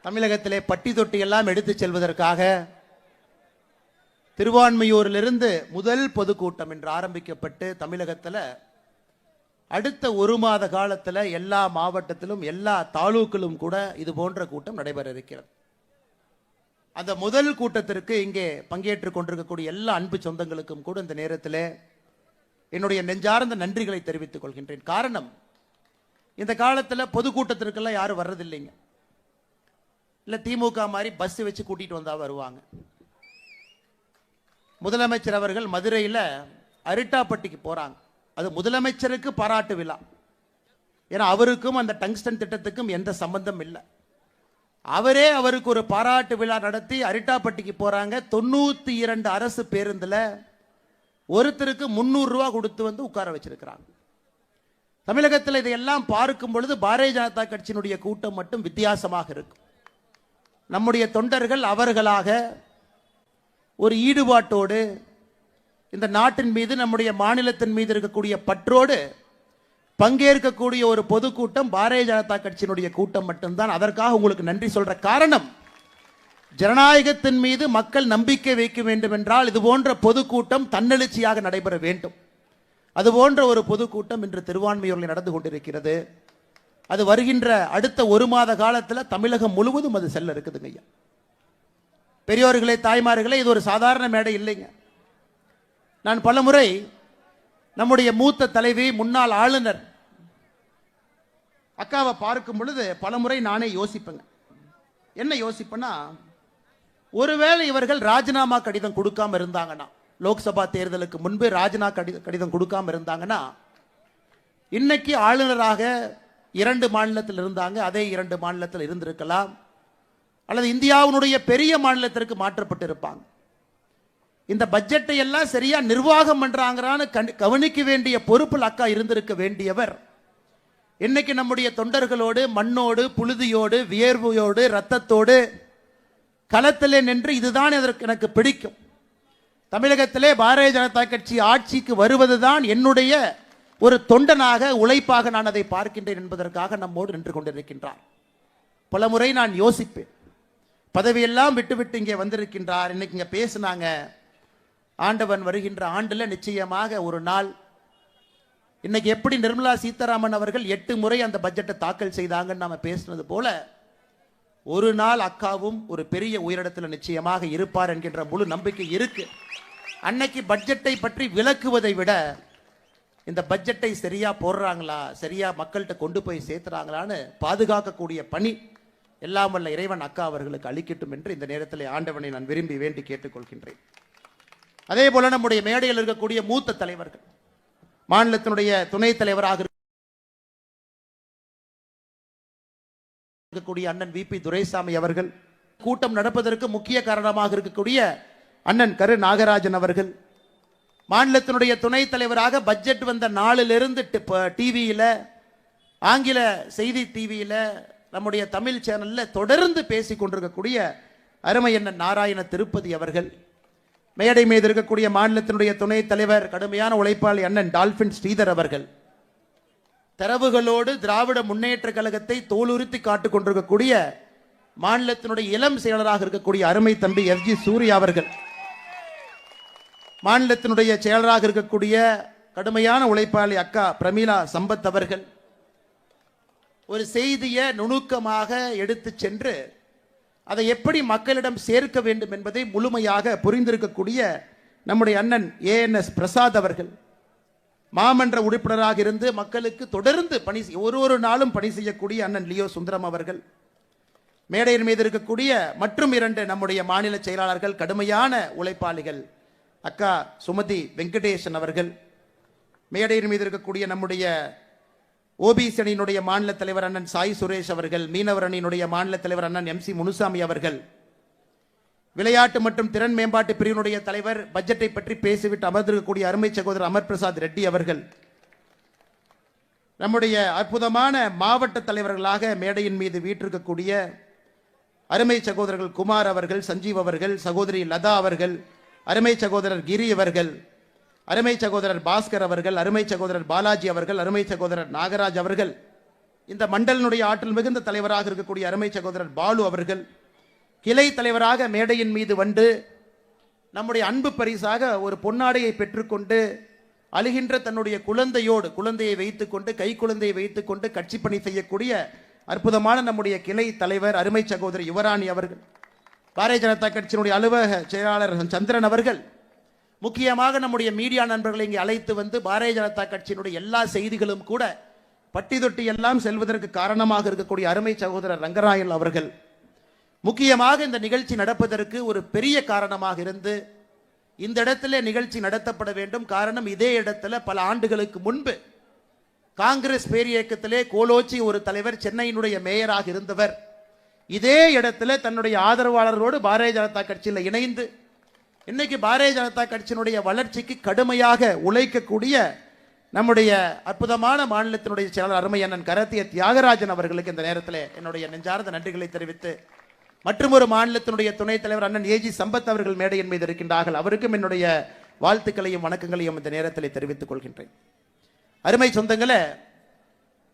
தமிழகத்திலே பட்டி தொட்டி எல்லாம் எடுத்துச் செல்வதற்காக திருவான்மையூரிலிருந்து முதல் பொதுக்கூட்டம் என்று ஆரம்பிக்கப்பட்டு தமிழகத்தில் அடுத்த ஒரு மாத காலத்தில் எல்லா மாவட்டத்திலும் எல்லா தாலூக்கிலும் கூட இது போன்ற கூட்டம் நடைபெற இருக்கிறது. அந்த முதல் கூட்டத்திற்கு இங்கே பங்கேற்றுக் கொண்டிருக்கக்கூடிய எல்லா அன்பு சொந்தங்களுக்கும் கூட இந்த நேரத்தில் என்னுடைய நெஞ்சார்ந்த நன்றிகளை தெரிவித்துக் கொள்கின்றேன். காரணம், இந்த காலத்தில் பொதுக்கூட்டத்திற்கெல்லாம் யாரும் வர்றதில்லைங்க. இல்லை திமுக மாதிரி பஸ் வச்சு கூட்டிட்டு வந்தா வருவாங்க. முதலமைச்சர் அவர்கள் மதுரையில் அரிட்டாப்பட்டிக்கு போறாங்க. அது முதலமைச்சருக்கு பாராட்டு விழா. ஏன்னா அவருக்கும் அந்த டங்ஸ்டன் திட்டத்துக்கும் எந்த சம்பந்தம் இல்லை. அவரே அவருக்கு ஒரு பாராட்டு விழா நடத்தி அரிட்டாப்பட்டிக்கு போறாங்க. 92 அரசு பேருந்துல ஒருத்தருக்கு 300 ரூபாய் கொடுத்து வந்து உட்கார வச்சிருக்கிறாங்க. தமிழகத்தில் இதையெல்லாம் பார்க்கும் பொழுது பாரதிய ஜனதா கட்சியினுடைய கூட்டம் மட்டும் வித்தியாசமாக இருக்கும். நம்முடைய தொண்டர்கள் அவர்களாக ஒரு ஈடுபாட்டோடு இந்த நாட்டின் மீது நம்முடைய மாநிலத்தின் மீது இருக்கக்கூடிய பற்றோடு பங்கேற்கக்கூடிய ஒரு பொதுக்கூட்டம் பாரதிய ஜனதா கட்சியினுடைய கூட்டம் மட்டும்தான். அதற்காக உங்களுக்கு நன்றி சொல்ற காரணம், ஜனநாயகத்தின் மீது மக்கள் நம்பிக்கை வைக்க வேண்டும் என்றால் இது போன்ற பொதுக்கூட்டம் தன்னெழுச்சியாக நடைபெற வேண்டும். அது போன்ற ஒரு பொதுக்கூட்டம் இன்று திருவான்மையூரில் நடந்து கொண்டிருக்கிறது. அது வருகின்ற அடுத்த ஒரு மாத காலத்தில் தமிழகம் முழுவதும் அது செல்ல இருக்குதுங்க ஐயா. பெரியோர்களே, தாய்மார்களே, இது ஒரு சாதாரண மேடை இல்லைங்க. நான் பலமுறை நம்முடைய மூத்த தலைவி முன்னாள் ஆளுநர் அக்காவை பார்க்கும் பொழுது பலமுறை நானே யோசிப்பேங்க. என்ன யோசிப்பேன்னா, ஒருவேளை இவர்கள் ராஜினாமா கடிதம் கொடுக்காம இருந்தாங்கன்னா, லோக்சபா தேர்தலுக்கு முன்பு ராஜினாமா கடிதம் கொடுக்காம இருந்தாங்கன்னா, இன்னைக்கு ஆளுநராக 2 மாநிலத்தில் இருந்தாங்க, அதே 2 மாநிலத்தில் இருந்திருக்கலாம், அல்லது இந்தியாவினுடைய பெரிய மாநிலத்திற்கு மாற்றப்பட்டு இருப்பாங்க. இந்த பட்ஜெட்டை எல்லாம் சரியா நிர்வாகம் பண்றாங்கன்னு கவனிக்க வேண்டிய பொறுப்பில் அக்கா இருந்திருக்க வேண்டியவர் இன்னைக்கு நம்முடைய தொண்டர்களோடு மண்ணோடு புழுதியோடு வியர்வையோடு ரத்தத்தோடு களத்திலே நின்று இதுதான் எனக்கு பிடிக்கும், தமிழகத்திலே பாரதிய ஜனதா கட்சி ஆட்சிக்கு வருவதுதான் என்னுடைய ஒரு தொண்டனாக உழைப்பாக நான் அதை பார்க்கின்றேன் என்பதற்காக நம்மோடு நின்று கொண்டிருக்கின்றார். பலமுறை நான் யோசிப்பேன், பதவியெல்லாம் விட்டுவிட்டு இங்கே வந்திருக்கின்றார், இன்னைக்கு இங்கே பேசினாங்க, ஆண்டவன் வருகின்ற ஆண்டில் நிச்சயமாக ஒரு நாள், இன்னைக்கு எப்படி நிர்மலா சீதாராமன் அவர்கள் 8 முறை அந்த பட்ஜெட்டை தாக்கல் செய்தாங்கன்னு நாம பேசினது போல ஒரு நாள் அக்காவும் ஒரு பெரிய உயரிடத்தில் நிச்சயமாக இருப்பார் என்கின்ற முழு நம்பிக்கை இருக்கு. அன்னைக்கு பட்ஜெட்டை பற்றி விளக்குவதை விட இந்த பட்ஜெட்டை சரியா போடுறாங்களா, சரியா மக்கள்கிட்ட கொண்டு போய் சேர்த்துறாங்களான்னு பாதுகாக்கக்கூடிய பணி எல்லாம் வல்ல இறைவன் அக்கா அவர்களுக்கு அளிக்கட்டும் என்று இந்த நேரத்தில் ஆண்டவனை நான் விரும்பி வேண்டி கேட்டுக்கொள்கின்றேன். அதே போல நம்முடைய மேடையில் இருக்கக்கூடிய மூத்த தலைவர்கள், மாநிலத்தினுடைய துணைத் தலைவராக இருக்கக்கூடிய அண்ணன் VP துரைசாமி அவர்கள், கூட்டம் நடப்பதற்கு முக்கிய காரணமாக இருக்கக்கூடிய அண்ணன் கரு நாகராஜன் அவர்கள், மாநிலத்தினுடைய துணைத் தலைவராக பட்ஜெட் வந்த நாளிலிருந்து டிவியில, ஆங்கில செய்தி டிவியில, நம்முடைய தமிழ் சேனல்ல தொடர்ந்து பேசிக் கொண்டிருக்கக்கூடிய அருமை அண்ணன் நாராயண திருப்பதி அவர்கள், மேடை மீது இருக்கக்கூடிய மாநிலத்தினுடைய துணைத் தலைவர் கடுமையான உழைப்பாளி அண்ணன் டால்பின் ஸ்ரீதர் அவர்கள், தரவுகளோடு திராவிட முன்னேற்ற கழகத்தை தோலுறுத்தி காட்டுக் கொண்டிருக்கக்கூடிய மாநிலத்தினுடைய இளம் செயலராக இருக்கக்கூடிய அருமை தம்பி FG சூர்யா அவர்கள், மாநிலத்தினுடைய செயலராக இருக்கக்கூடிய கடுமையான உழைப்பாளி அக்கா பிரமீளா சம்பத் அவர்கள், ஒரு செய்தியை நுணுக்கமாக எடுத்து சென்று அதை எப்படி மக்களிடம் சேர்க்க வேண்டும் என்பதை முழுமையாக புரிந்திருக்கக்கூடிய நம்முடைய அண்ணன் ANS பிரசாத் அவர்கள், மாமன்ற உறுப்பினராக இருந்து மக்களுக்கு தொடர்ந்து பணி ஒரு நாளும் பணி செய்யக்கூடிய அண்ணன் லியோ சுந்தரம் அவர்கள், மேடையின் மீது இருக்கக்கூடிய மற்றும் 2 நம்முடைய மாநில செயலாளர்கள் கடுமையான உழைப்பாளிகள் அக்கா சுமதி வெங்கடேசன் அவர்கள், மேடையின் மீது இருக்கக்கூடிய நம்முடைய OBC அணியினுடைய மாநில தலைவர் அண்ணன் சாய் சுரேஷ் அவர்கள், மீனவர் அணியினுடைய மாநில தலைவர் அண்ணன் MC முனுசாமி அவர்கள், விளையாட்டு மற்றும் திறன் மேம்பாட்டு பிரிவினுடைய தலைவர், பட்ஜெட்டை பற்றி பேசிவிட்டு அமர்ந்திருக்கக்கூடிய அருமை சகோதரர் அமர் பிரசாத் ரெட்டி அவர்கள், நம்முடைய அற்புதமான மாவட்ட தலைவர்களாக மேடையின் மீது வீற்றிருக்கக்கூடிய அருமை சகோதரர்கள் குமார் அவர்கள், சஞ்சீவ் அவர்கள், சகோதரி லதா அவர்கள், அருமை சகோதரர் கிரி அவர்கள், அருமை சகோதரர் பாஸ்கர் அவர்கள், அருமை சகோதரர் பாலாஜி அவர்கள், அருமை சகோதரர் நாகராஜ் அவர்கள், இந்த மண்டலினுடைய ஆற்றல் மிகுந்த தலைவராக இருக்கக்கூடிய அருமை சகோதரர் பாலு அவர்கள் கிளை தலைவராக மேடையின் மீது வந்து நம்முடைய அன்பு பரிசாக ஒரு பொன்னாடையை பெற்றுக்கொண்டு அழுகின்ற தன்னுடைய குழந்தையை வைத்துக்கொண்டு கை குழந்தையை வைத்துக்கொண்டு கட்சி பணி செய்யக்கூடிய அற்புதமான நம்முடைய கிளை தலைவர் அருமை சகோதரி யுவராணி அவர்கள், பாரதிய ஜனதா கட்சியினுடைய அலுவலக செயலாளர் சந்திரன் அவர்கள், முக்கியமாக நம்முடைய மீடியா நண்பர்களை இங்கே அழைத்து வந்து பாரதிய ஜனதா கட்சியினுடைய எல்லா செய்திகளும் கூட பட்டி தொட்டி எல்லாம் செல்வதற்கு காரணமாக இருக்கக்கூடிய அருமை சகோதரர் ரங்கராயல் அவர்கள் முக்கியமாக இந்த நிகழ்ச்சி நடப்பதற்கு ஒரு பெரிய காரணமாக இருந்து இந்த இடத்துல நிகழ்ச்சி நடத்தப்பட வேண்டும். காரணம், இதே இடத்துல பல ஆண்டுகளுக்கு முன்பு காங்கிரஸ் பேரியக்கத்திலே கோலோச்சி ஒரு தலைவர், சென்னையினுடைய மேயராக இருந்தவர், இதே இடத்துல தன்னுடைய ஆதரவாளர்களோடு பாரதிய ஜனதா கட்சியில் இணைந்து இன்னைக்கு பாரதிய ஜனதா கட்சியினுடைய வளர்ச்சிக்கு கடுமையாக உழைக்கக்கூடிய நம்முடைய அற்புதமான மாநிலத்தினுடைய செயலாளர் அருமை அண்ணன் கரத்திய தியாகராஜன் அவர்களுக்கு இந்த நேரத்தில் என்னுடைய நெஞ்சார்ந்த நன்றிகளை தெரிவித்து, மற்றும் ஒரு மாநிலத்தினுடைய துணைத் தலைவர் அண்ணன் ஏஜி சம்பத் அவர்கள் மேடையின் மீது இருக்கின்றார்கள், அவருக்கும் என்னுடைய வாழ்த்துக்களையும் வணக்கங்களையும் இந்த நேரத்தில் தெரிவித்துக் கொள்கின்றேன். அருமை சொந்தங்களே,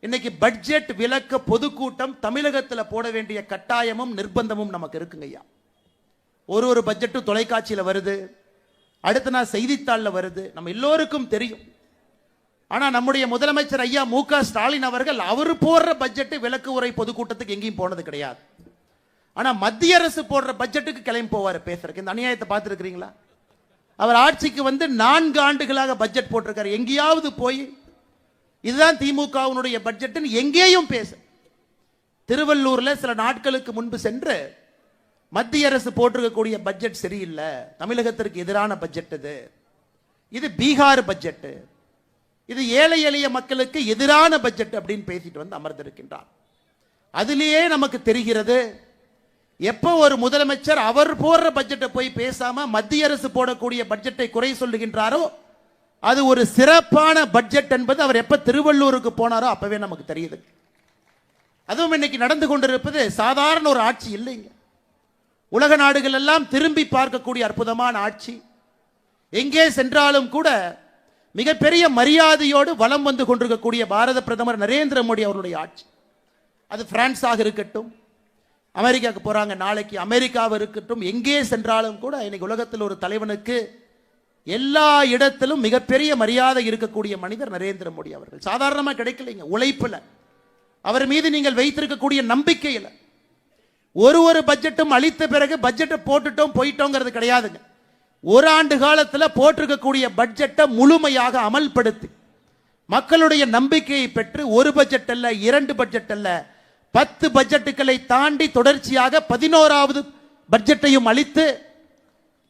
இன்னைக்கு பட்ஜெட் விலக்க பொதுக்கூட்டம் தமிழகத்தில் போட வேண்டிய கட்டாயமும் நிர்பந்தமும் நமக்கு இருக்குங்க ஐயா. ஒரு பட்ஜெட்டும் தொலைக்காட்சியில் வருது, அடுத்த நாள் செய்தித்தாளில் வருது, நம்ம எல்லோருக்கும் தெரியும். ஆனா நம்முடைய முதலமைச்சர் ஐயா மு.க. ஸ்டாலின் அவர்கள் அவர் போடுற பட்ஜெட் விலக்கு உரை பொதுக்கூட்டத்துக்கு எங்கேயும் போனது கிடையாது. ஆனா மத்திய அரசு போடுற பட்ஜெட்டுக்கு கிளம்பி போவார் பேசுறதுக்கு. இந்த அநியாயத்தை பார்த்துருக்கிறீங்களா? அவர் ஆட்சிக்கு வந்து 4 ஆண்டுகளாக பட்ஜெட் போட்டிருக்காரு. எங்கேயாவது போய் இதுதான் திமுகவினுடைய பட்ஜெட் எங்கேயும் பேச. திருவள்ளூர்ல சில நாட்களுக்கு முன்பு சென்று மத்திய அரசு போட்டிருக்கக்கூடிய பட்ஜெட் சரியில்லை, தமிழகத்திற்கு எதிரான பட்ஜெட் இது பீகார் பட்ஜெட், இது ஏழை எளிய மக்களுக்கு எதிரான பட்ஜெட் அப்படின்னு பேசிட்டு வந்து அமர்ந்திருக்கின்றார். அதிலேயே நமக்கு தெரிகிறது, எப்போ ஒரு முதலமைச்சர் அவர் போடுற பட்ஜெட்டை போய் பேசாம மத்திய அரசு போடக்கூடிய பட்ஜெட்டை குறை சொல்லுகின்றாரோ அது ஒரு சிறப்பான பட்ஜெட் என்பது அவர் எப்ப திருவள்ளூருக்கு போனாரோ அப்பவே நமக்கு தெரியுது. அதுவும் இன்னைக்கு நடந்து கொண்டிருப்பது சாதாரண ஒரு ஆட்சி இல்லைங்க. உலக நாடுகள் எல்லாம் திரும்பி பார்க்கக்கூடிய அற்புதமான ஆட்சி. எங்கே சென்றாலும் கூட மிகப்பெரிய மரியாதையோடு வலம் வந்து கொண்டிருக்கக்கூடிய பாரத பிரதமர் நரேந்திர மோடி அவருடைய ஆட்சி. அது பிரான்ஸாக இருக்கட்டும், அமெரிக்காவுக்கு போறாங்க நாளைக்கு, அமெரிக்காவாக இருக்கட்டும், எங்கே சென்றாலும் கூட இன்னைக்கு உலகத்தில் ஒரு தலைவனுக்கு எல்லா இடத்திலும் மிகப்பெரிய மரியாதை இருக்கக்கூடிய மனிதர் நரேந்திர மோடி அவர்கள். சாதாரணமாக கிடைக்கலைங்க, உழைப்புல, அவர் மீது நீங்கள் வைத்திருக்கக்கூடிய நம்பிக்கையில். ஒரு பட்ஜெட்டும் அளித்த பிறகு பட்ஜெட்டை போட்டுட்டோம் போயிட்டோங்கிறது கிடையாதுங்க. ஒரு ஆண்டு காலத்தில் போட்டிருக்கக்கூடிய பட்ஜெட்டை முழுமையாக அமல்படுத்தி மக்களுடைய நம்பிக்கையை பெற்று ஒரு பட்ஜெட் அல்ல, 2 பட்ஜெட் அல்ல, 10 பட்ஜெட்டுகளை தாண்டி தொடர்ச்சியாக 11வது பட்ஜெட்டையும் அளித்து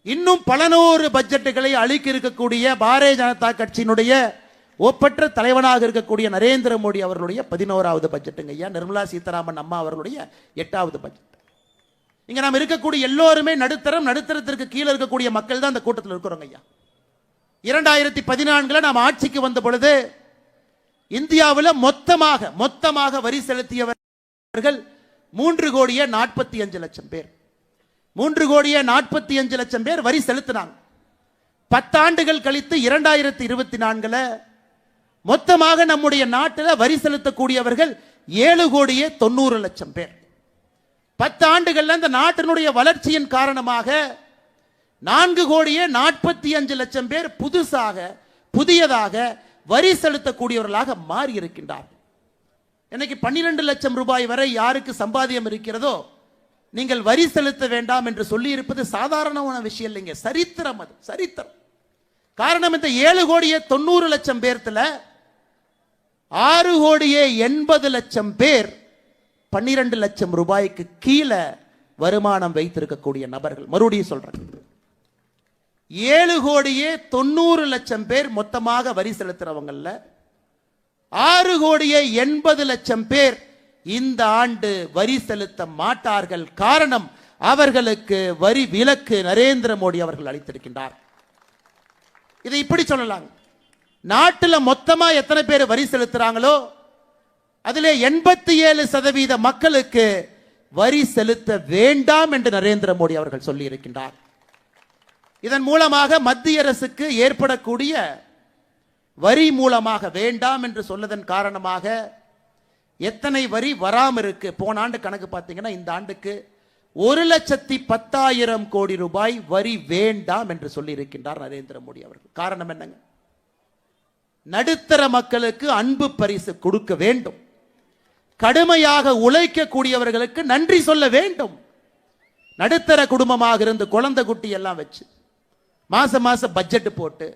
இன்னும் பல 100 பட்ஜெட்டுகளை அளிக்க இருக்கக்கூடிய பாரதிய ஜனதா கட்சியினுடைய ஒப்பற்ற தலைவனாக இருக்கக்கூடிய நரேந்திர மோடி அவர்களுடைய 11வது பட்ஜெட்டுங்க ஐயா. நிர்மலா சீதாராமன் அம்மா அவர்களுடைய 8வது பட்ஜெட். இங்க நாம் இருக்கக்கூடிய எல்லோருமே நடுத்தரத்திற்கு கீழே இருக்கக்கூடிய மக்கள் தான் அந்த கூட்டத்தில் இருக்கிறோங்க ஐயா. 2014 நாம் ஆட்சிக்கு வந்த பொழுது இந்தியாவில் மொத்தமாக வரி செலுத்தியவர்கள் 3,45,00,000 பேர். 3,45,00,000 பேர் வரி செலுத்தினாங்க. 10 ஆண்டுகள் கழித்து 2024 மொத்தமாக நம்முடைய நாட்டில் வரி செலுத்தக்கூடியவர்கள் 7,90,00,000 பேர். 10 ஆண்டுகள்ல இந்த நாட்டினுடைய வளர்ச்சியின் காரணமாக 4,45,00,000 பேர் புதியதாக வரி செலுத்தக்கூடியவர்களாக மாறி இருக்கின்றார். இன்னைக்கு 12 லட்சம் ரூபாய் வரை யாருக்கு சம்பாத்தியம் இருக்கிறதோ நீங்கள் வரி செலுத்த வேண்டாம் என்று சொல்லி இருப்பது சாதாரணமான விஷயம் இல்லைங்க, சரித்திரம். அது சரித்திரம். காரணம், இந்த 7,90,00,000 பேர்த்துல 6,80,00,000 பேர் 12 லட்சம் ரூபாய்க்கு கீழே வருமானம் வைத்திருக்கக்கூடிய நபர்கள். மறுபடியும் சொல்றேன், 7,90,00,000 பேர் மொத்தமாக வரி செலுத்துறவங்கல்ல 6,80,00,000 பேர் இந்த ஆண்டு வரி செலுத்த மாட்டார்கள். காரணம், அவர்களுக்கு வரி விலக்கு நரேந்திர மோடி அவர்கள் அளித்திருக்கின்றார். இதை இப்படி சொல்லலாம், நாட்டில் மொத்தமா எத்தனை பேர் வரி செலுத்துறாங்களோ அதிலே 87% மக்களுக்கு வரி செலுத்த வேண்டாம் என்று நரேந்திர மோடி அவர்கள் சொல்லி இருக்கின்றார். இதன் மூலமாக மத்திய அரசுக்கு ஏற்படக்கூடிய வரி மூலமாக வேண்டாம் என்று சொன்னதன் காரணமாக எத்தனை வரி வராம இருக்கு? போன ஆண்டு கணக்கு பார்த்தீங்கன்னா இந்த ஆண்டுக்கு 1,10,10,000 கோடி ரூபாய் வரி வேண்டாம் என்று சொல்லி இருக்கின்றார் நரேந்திர மோடி அவர்கள். காரணம் என்னங்க? நடுத்தர மக்களுக்கு அன்பு பரிசு கொடுக்க வேண்டும், கடுமையாக உழைக்கக்கூடியவர்களுக்கு நன்றி சொல்ல வேண்டும். நடுத்தர குடும்பமாக இருந்து குழந்தை குட்டி எல்லாம் வச்சு மாசம் மாசம் பட்ஜெட் போட்டு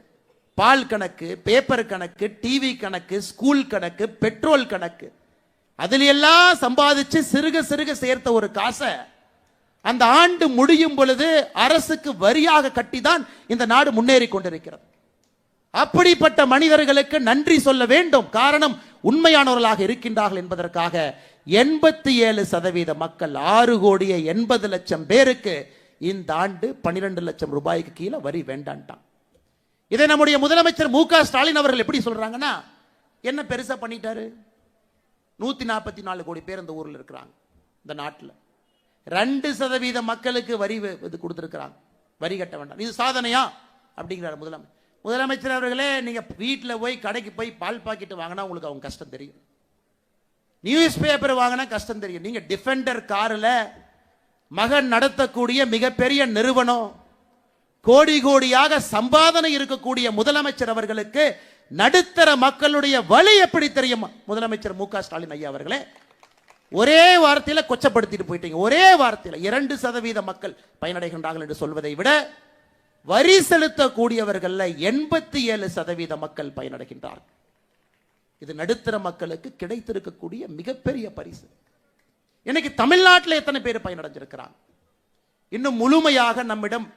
பால் கணக்கு, பேப்பர் கணக்கு, டிவி கணக்கு, ஸ்கூல் கணக்கு, பெட்ரோல் கணக்கு, அதில் எல்லாம் சம்பாதிச்சு சிறுக சிறுக சேர்த்த ஒரு காசை அந்த ஆண்டு முடியும் பொழுது அரசுக்கு வரியாக கட்டிதான் இந்த நாடு முன்னேறி கொண்டிருக்கிறது. அப்படிப்பட்ட மனிதர்களுக்கு நன்றி சொல்ல வேண்டும். காரணம், உண்மையானவர்களாக இருக்கின்றார்கள் என்பதற்காக 87% மக்கள் 6,80,00,000 பேருக்கு இந்த ஆண்டு 12 லட்சம் ரூபாய்க்கு கீழே வரி வேண்டான்ட்டான். இதை நம்முடைய முதலமைச்சர் மு க ஸ்டாலின் அவர்கள் எப்படி சொல்றாங்கன்னா, என்ன பெருசா பண்ணிட்டாரு? 144 கோடி பேர் இந்த ஊரில் இருக்கிறாங்க. இந்த நாட்டில் 2% மக்களுக்கு வரி இது கொடுத்திருக்கிறாங்க, வரி கட்ட வேண்டாம். இது சாதனையா அப்படிங்கிறார் முதலமைச்சர். முதலமைச்சர் அவர்களே, நீங்க வீட்டில் போய் கடைக்கு போய் பால் பாக்கெட் வாங்கினா உங்களுக்கு அவங்க கஷ்டம் தெரியும், நியூஸ் பேப்பர் வாங்கினா கஷ்டம் தெரியும். நீங்க டிஃபெண்டர் காரில் மகன் நடத்தக்கூடிய மிகப்பெரிய நிறுவனம், கோடி கோடியாக சம்பாதனை இருக்கக்கூடிய முதலமைச்சர் அவர்களுக்கு நடுத்தர மக்களுடைய வலி எப்படி தெரியும்? முதலமைச்சர் மு க ஸ்டாலின் ஐயா அவர்களே, ஒரே வார்த்தையில கொச்சப்படுத்திட்டு போயிட்டீங்க. ஒரே வார்த்தையில 2% மக்கள் பயனடைகின்றார்கள் என்று சொல்வதை விட வரி செலுத்தக்கூடியவர்கள் 87% மக்கள் பயனடைகின்றார்கள். இது நடுத்தர மக்களுக்கு கிடைத்திருக்கக்கூடிய மிகப்பெரிய பரிசு. இன்னைக்கு தமிழ்நாட்டில் எத்தனை பேர் பயனடைஞ்சிருக்கிறாங்க? இன்னும் முழுமையாக நம்மிடம்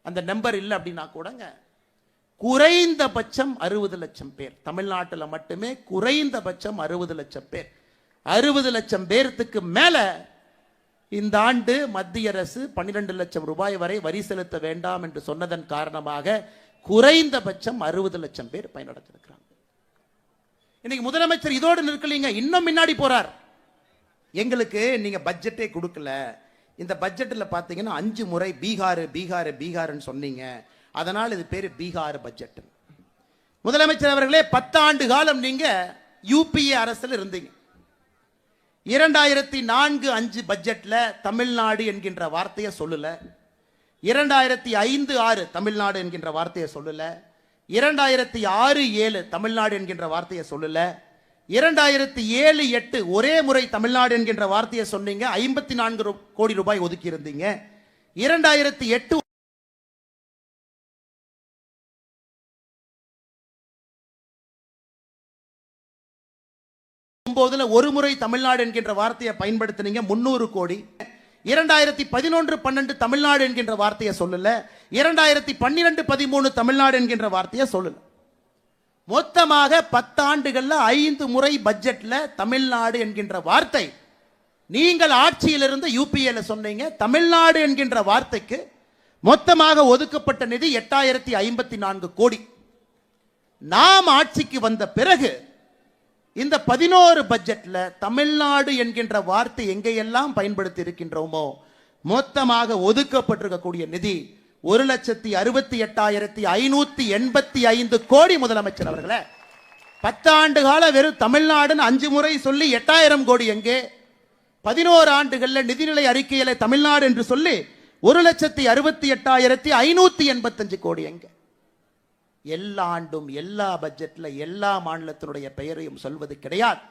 அந்த நம்பர் இல்லை அப்படின்னா கூடங்க, குறைந்தபட்சம் 60 லட்சம் பேர் தமிழ்நாட்டில் மட்டுமே, குறைந்தபட்சம் 60 லட்சம் பேர். 60 லட்சம் பேருக்கு மேல இந்த ஆண்டு மத்திய அரசு 12 லட்சம் ரூபாய் வரை வரி செலுத்த வேண்டாம் என்று சொன்னதன் காரணமாக குறைந்தபட்சம் 60 லட்சம் பேர் பயனடைந்திருக்கிறாங்க. இன்னைக்கு முதலமைச்சர் இதோடு நிற்கலீங்க, இன்னும் முன்னாடி போறார். எங்களுக்கு நீங்க பட்ஜெட்டே கொடுக்கல, இந்த பட்ஜெட்ல பாத்தீங்கன்னா 5 முறை பீகார் பீகார் பீகார்னு சொன்னீங்க, அதனால் இது பேரு பீகார் பட்ஜெட். முதலமைச்சர் அவர்களே, 10 ஆண்டு காலம் நீங்க யூபிஏ அரசில் இருந்தீங்க. 2004-05 பட்ஜெட்ல தமிழ்நாடு என்கின்ற வார்த்தையை சொல்லல, 2005-06 தமிழ்நாடு என்கின்ற வார்த்தையை சொல்லல, 2006-07 தமிழ்நாடு என்கின்ற வார்த்தையை சொல்லல, 2007-08 ஒரே முறை தமிழ்நாடு என்கின்ற வார்த்தையை சொன்னீங்க, 54 கோடி ரூபாய் ஒதுக்கி இருந்தீங்க. 2008 ஒரு முறை தமிழ்நாடு என்கின்ற வார்த்தையை பயன்படுத்தினீங்க, 300 கோடி. 2011-12 தமிழ்நாடு என்கின்ற வார்த்தையை சொல்லல, 2012-13 தமிழ்நாடு என்கின்ற வார்த்தையை சொல்லல. மொத்தமாக 10 ஆண்டுகள்ல 5 முறை பட்ஜெட்ல தமிழ்நாடு என்கின்ற வார்த்தை. நீங்கள் ஆட்சியிலிருந்து யூபிஏல சொன்னீங்க, தமிழ்நாடு என்கின்ற வார்த்தைக்கு மொத்தமாக ஒதுக்கப்பட்ட நிதி 8054 கோடி. நாம் ஆட்சிக்கு வந்த பிறகு இந்த 11 பட்ஜெட்ல தமிழ்நாடு என்கின்ற வார்த்தை எங்கெல்லாம் பயன்படுத்தி இருக்கின்றோமோ மொத்தமாக ஒதுக்கப்பட்டிருக்கக்கூடிய நிதி 1,68,585 கோடி. முதலமைச்சர் அவர்களே, 10 ஆண்டு கால வெறும் தமிழ்நாடுன்னு 5 முறை சொல்லி 8000 கோடி எங்கே? 11 ஆண்டுகள்ல நிதிநிலை அறிக்கையில தமிழ்நாடு என்று சொல்லி 1,68,585 கோடி எங்கே? எல்லா ஆண்டும் எல்லா பட்ஜெட்ல எல்லா மாநிலத்தினுடைய பெயரையும் சொல்வது கிடையாது.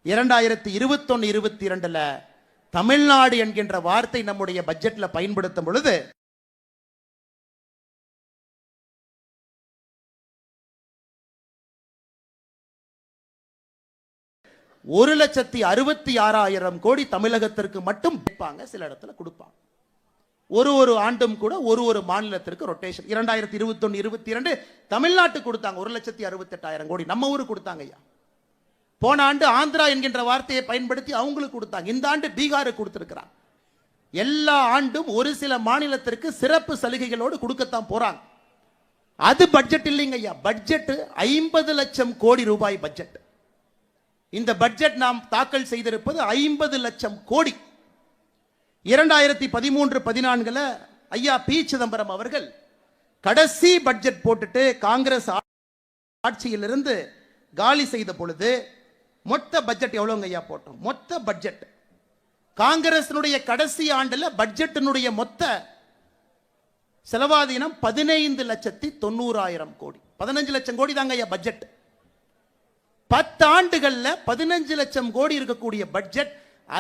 2021-22 தமிழ்நாடு என்கின்ற வார்த்தை நம்முடைய பட்ஜெட்ல பயன்படுத்தும் பொழுது $1,66,000 கோடி தமிழகத்திற்கு மட்டும் சில இடத்துல கொடுப்பாங்க. ஒரு ஆண்டும் கூட ஒரு மாநிலத்திற்கு ரொட்டேஷன். 2021-22 தமிழ்நாட்டுக்கு கொடுத்தாங்க 1,68,000 கோடி. நம்ம ஊருக்கு கொடுத்தாங்க ஐயா. போன ஆண்டு ஆந்திரா என்கின்ற வார்த்தையை பயன்படுத்தி அவங்களுக்கு கொடுத்தாங்க. இந்த ஆண்டு பீகாருக்கு கொடுத்திருக்கிறாங்க. எல்லா ஆண்டும் ஒரு சில மாநிலத்திற்கு சிறப்பு சலுகைகளோடு கொடுக்கத்தான் போறாங்க. அது பட்ஜெட் இல்லைங்க ஐயா. பட்ஜெட் 50 லட்சம் கோடி ரூபாய் பட்ஜெட். இந்த பட்ஜெட் நாம் தாக்கல் செய்திருப்பது 50 லட்சம் கோடி. 2013-14 ஐயா பி சிதம்பரம் அவர்கள் கடைசி பட்ஜெட் போட்டுட்டு காங்கிரஸ் ஆட்சியிலிருந்து காலி செய்த பொழுது மொத்த பட்ஜெட் எவ்வளவுங்க ஐயா போட்டோம்? மொத்த பட்ஜெட் காங்கிரசினுடைய கடைசி ஆண்டுல பட்ஜெட்டினுடைய மொத்த செலவாதீனம் 15,90,000 கோடி. 15 லட்சம் கோடி தாங்க ஐயா பட்ஜெட். 10 ஆண்டுகள்ல 15 லட்சம் கோடி இருக்கக்கூடிய பட்ஜெட்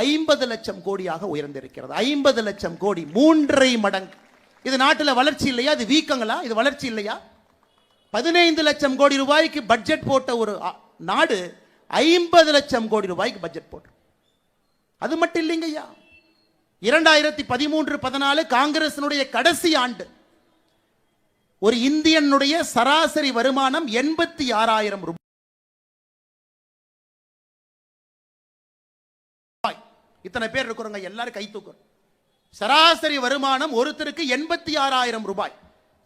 50 லட்சம் கோடியாக உயர்ந்திருக்கிறது. 50 லட்சம் கோடி, 3.5 மடங்கு. இது நாட்டில் வளர்ச்சி இல்லையா? இது வீக்கங்களா? இது வளர்ச்சி இல்லையா? 15 லட்சம் கோடி ரூபாய்க்கு பட்ஜெட் போட்ட ஒரு நாடு 50 லட்சம் கோடி ரூபாய்க்கு பட்ஜெட் போட்டு. அது மட்டும் இல்லைங்க ஐயா, 2013-14 காங்கிரசினுடைய கடைசி ஆண்டு ஒரு இந்தியனுடைய சராசரி வருமானம் 86,000 ரூபாய். இத்தனை பேர் இருக்கிறவங்க எல்லாரும் கை தூக்குறோம். சராசரி வருமானம் ஒருத்தருக்கு 86,000 ரூபாய்.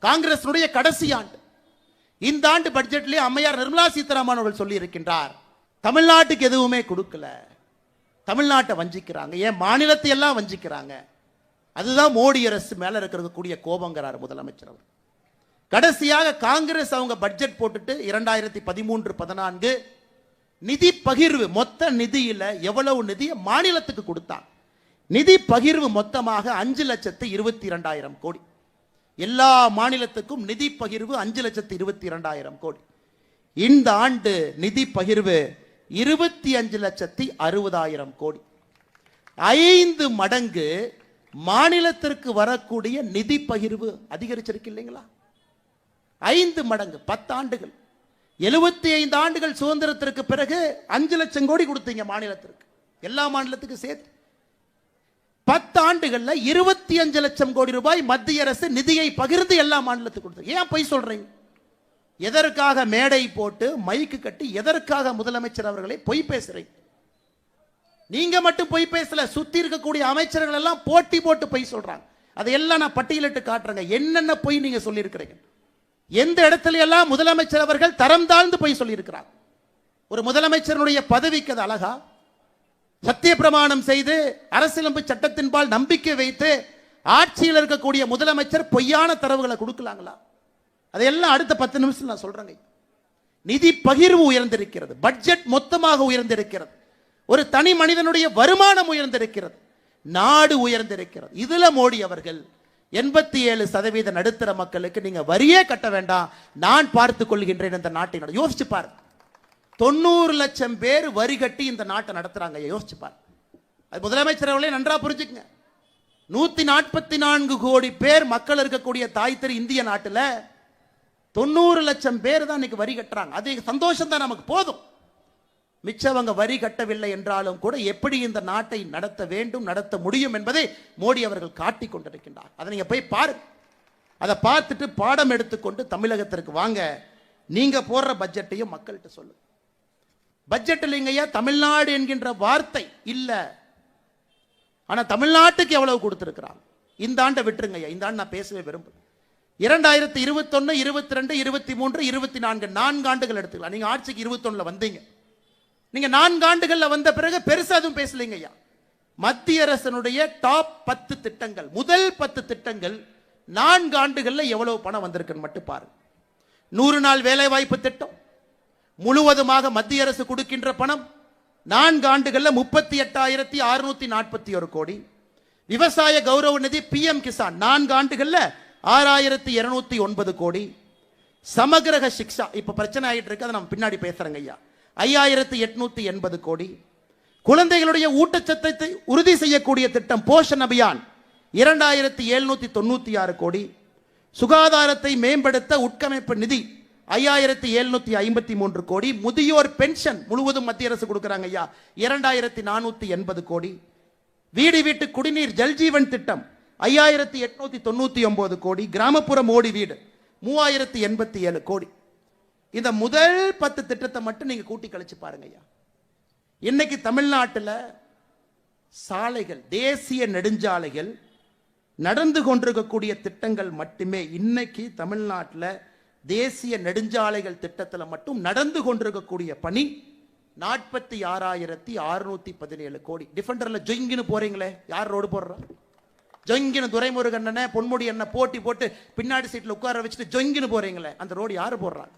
காங்கிரசினுடைய கடைசி ஆண்டு. இந்த ஆண்டு பட்ஜெட்லேயே அம்மையார் நிர்மலா சீதாராமன் அவர்கள் சொல்லி இருக்கின்றார், தமிழ்நாட்டுக்கு எதுவுமே கொடுக்கல, தமிழ்நாட்டை வஞ்சிக்கிறாங்க, ஏன் மாநிலத்தை எல்லாம் வஞ்சிக்கிறாங்க. அதுதான் மோடி அரசு மேல இருக்கக்கூடிய கோபங்கிறார் முதலமைச்சர் அவர். கடைசியாக காங்கிரஸ் அவங்க பட்ஜெட் போட்டுட்டு 2013-14 நிதி பகிர்வு, மொத்த நிதியில எவ்வளவு நிதியை மாநிலத்துக்கு கொடுத்தாங்க. நிதி பகிர்வு மொத்தமாக 5,22,000 கோடி. எல்லா மாநிலத்துக்கும் நிதி பகிர்வு 5,22,000 கோடி. இந்த ஆண்டு நிதி பகிர்வு 25,60,000 கோடி. 5 மடங்கு மாநிலத்திற்கு வரக்கூடிய நிதி பகிர்வு அதிகரிச்சிருக்கு இல்லைங்களா? 5 மடங்கு. 10 ஆண்டுகள், 75 ஆண்டுகள் சுதந்திரத்திற்கு பிறகு 5 லட்சம் கோடி கொடுத்தீங்க மாநிலத்திற்கு, எல்லா மாநிலத்துக்கும் சேர்த்து. 10 ஆண்டுகள்ல 25 லட்சம் கோடி ரூபாய் மத்திய அரசு நிதியை பகிர்ந்து எல்லா மாநிலத்துக்கும் கொடுத்து. ஏன் பொய் சொல்றீங்க? எதற்காக மேடை போட்டு மைக்கு கட்டி எதற்காக முதலமைச்சர் அவர்களை பொய் பேசுறீங்க? நீங்க மட்டும் பொய் பேசல, சுத்தி இருக்கக்கூடிய அமைச்சர்கள் எல்லாம் போட்டி போட்டு பொய் சொல்றாங்க. அதையெல்லாம் நான் பட்டியலிட்டு காட்டுறேங்க, என்னென்ன பொய் நீங்க சொல்லி இருக்கிறீங்க. எந்த இடத்துல எல்லாம் முதலமைச்சர் அவர்கள் தரம் தாழ்ந்து பொய் சொல்லி இருக்கிறார். ஒரு முதலமைச்சருடைய பதவிக்கு அது அழகா? சத்திய பிரமாணம் செய்து அரசியலமைப்பு சட்டத்தின்பால் நம்பிக்கை வைத்து ஆட்சியில் இருக்கக்கூடிய முதலமைச்சர் பொய்யான தரவுகளை கொடுக்கலாங்களா? அதையெல்லாம் அடுத்த 10 நிமிஷம் நான் சொல்றேங்க. நிதி பகிர்வு உயர்ந்திருக்கிறது, பட்ஜெட் மொத்தமாக உயர்ந்திருக்கிறது, ஒரு தனி மனிதனுடைய வருமானம் உயர்ந்திருக்கிறது, நாடு உயர்ந்திருக்கிறது. இதுல மோடி அவர்கள் 87% நடுத்தர மக்களுக்கு நீங்க வரியே கட்ட வேண்டாம், நான் பார்த்துக் கொள்கின்றேன் இந்த நாட்டை. யோசிச்சு பாரு, 90 லட்சம் பேர் வரி கட்டி இந்த நாட்டை நடத்துறாங்க. யோசிச்சு பாரு. அது முதலமைச்சர் அவர்களே நன்றா புரிஞ்சுக்குங்க. 144 கோடி பேர் மக்கள் இருக்கக்கூடிய தாய் திரு இந்திய நாட்டில் 90 லட்சம் பேர் தான் இன்னைக்கு வரி கட்டுறாங்க. அது சந்தோஷம் தான், நமக்கு போதும். மிச்சவங்க வரி கட்டவில்லை என்றாலும் கூட எப்படி இந்த நாட்டை நடத்த வேண்டும், நடத்த முடியும் என்பதை மோடி அவர்கள் காட்டிக் கொண்டிருக்கின்றார். அதை நீங்க போய் பாருங்க. அதை பார்த்துட்டு பாடம் எடுத்துக்கொண்டு தமிழகத்திற்கு வாங்க. நீங்க போடுற பட்ஜெட்டையும் மக்கள்கிட்ட சொல்லு. பட்ஜெட் இல்லைங்கய்யா, தமிழ்நாடு என்கின்ற வார்த்தை இல்ல. ஆனா தமிழ்நாட்டுக்கு எவ்வளவு கொடுத்திருக்கிறாங்க. இந்த ஆண்டை விட்டுருங்கய்யா, இந்த ஆண்டு நான் பேசவே விரும்புகிறேன். 2021, 22, 23, 24 4 ஆண்டுகள் எடுத்துக்கலாம். நீங்க ஆட்சிக்கு 21ல வந்தீங்க. நீங்க 4 ஆண்டுகள்ல வந்த பிறகு பெருசா எதுவும் பேசலீங்க ஐயா. மத்திய அரசனுடைய டாப் 10 திட்டங்கள், முதல் 10 திட்டங்கள் 4 ஆண்டுகள்ல எவ்வளவு பணம் வந்திருக்குன்னு மட்டும் பாருங்க. 100 நாள் வேலை வாய்ப்பு திட்டம் முழுவதுமாக மத்திய அரசு கொடுக்கின்ற பணம் 4 ஆண்டுகள்ல 38,641 கோடி. விவசாய கௌரவ நிதி PM கிசான் 4 ஆண்டுகள்ல 6,209 கோடி. சமகிரக சிக்ஷா இப்ப பிரச்சனை ஆகிட்டு இருக்கு, அதை நம்ம பின்னாடி பேசுறேங்க ஐயா, 5,880 கோடி. குழந்தைகளுடைய ஊட்டச்சத்தை உறுதி செய்யக்கூடிய திட்டம் போஷன் அபியான் 2,796 கோடி. சுகாதாரத்தை மேம்படுத்த உட்கமைப்பு நிதி 5,753 கோடி. முதியோர் பென்ஷன் முழுவதும் மத்திய அரசு கொடுக்கிறாங்க ஐயா, 2,480 கோடி. வீடு வீட்டு குடிநீர் ஜல்ஜீவன் திட்டம் 5,899 கோடி. கிராமப்புற மோடி வீடு 3,087 கோடி. இந்த முதல் 10 திட்டத்தை மட்டும் நீங்க கூட்டி கழிச்சு பாருங்க ஐயா. இன்னைக்கு தமிழ்நாட்டில் சாலைகள், தேசிய நெடுஞ்சாலைகள் நடந்து கொண்டிருக்கக்கூடிய திட்டங்கள் மட்டுமே இன்னைக்கு தமிழ்நாட்டில் தேசிய நெடுஞ்சாலைகள் திட்டத்தில் மட்டும் நடந்து கொண்டிருக்கக்கூடிய பணி 46,617 கோடி. டிஃபெண்டர்ல ஜொங்கின்னு போறீங்களே, யார் ரோடு போடுறா? ஜொங்கின்னு துரைமுருகன் அண்ணன், பொன்முடி அண்ணன் போட்டி போட்டு பின்னாடி சீட்டில் உட்கார வச்சுட்டு ஜொங்கின்னு போறீங்களே, அந்த ரோடு யாரு போடுறாங்க?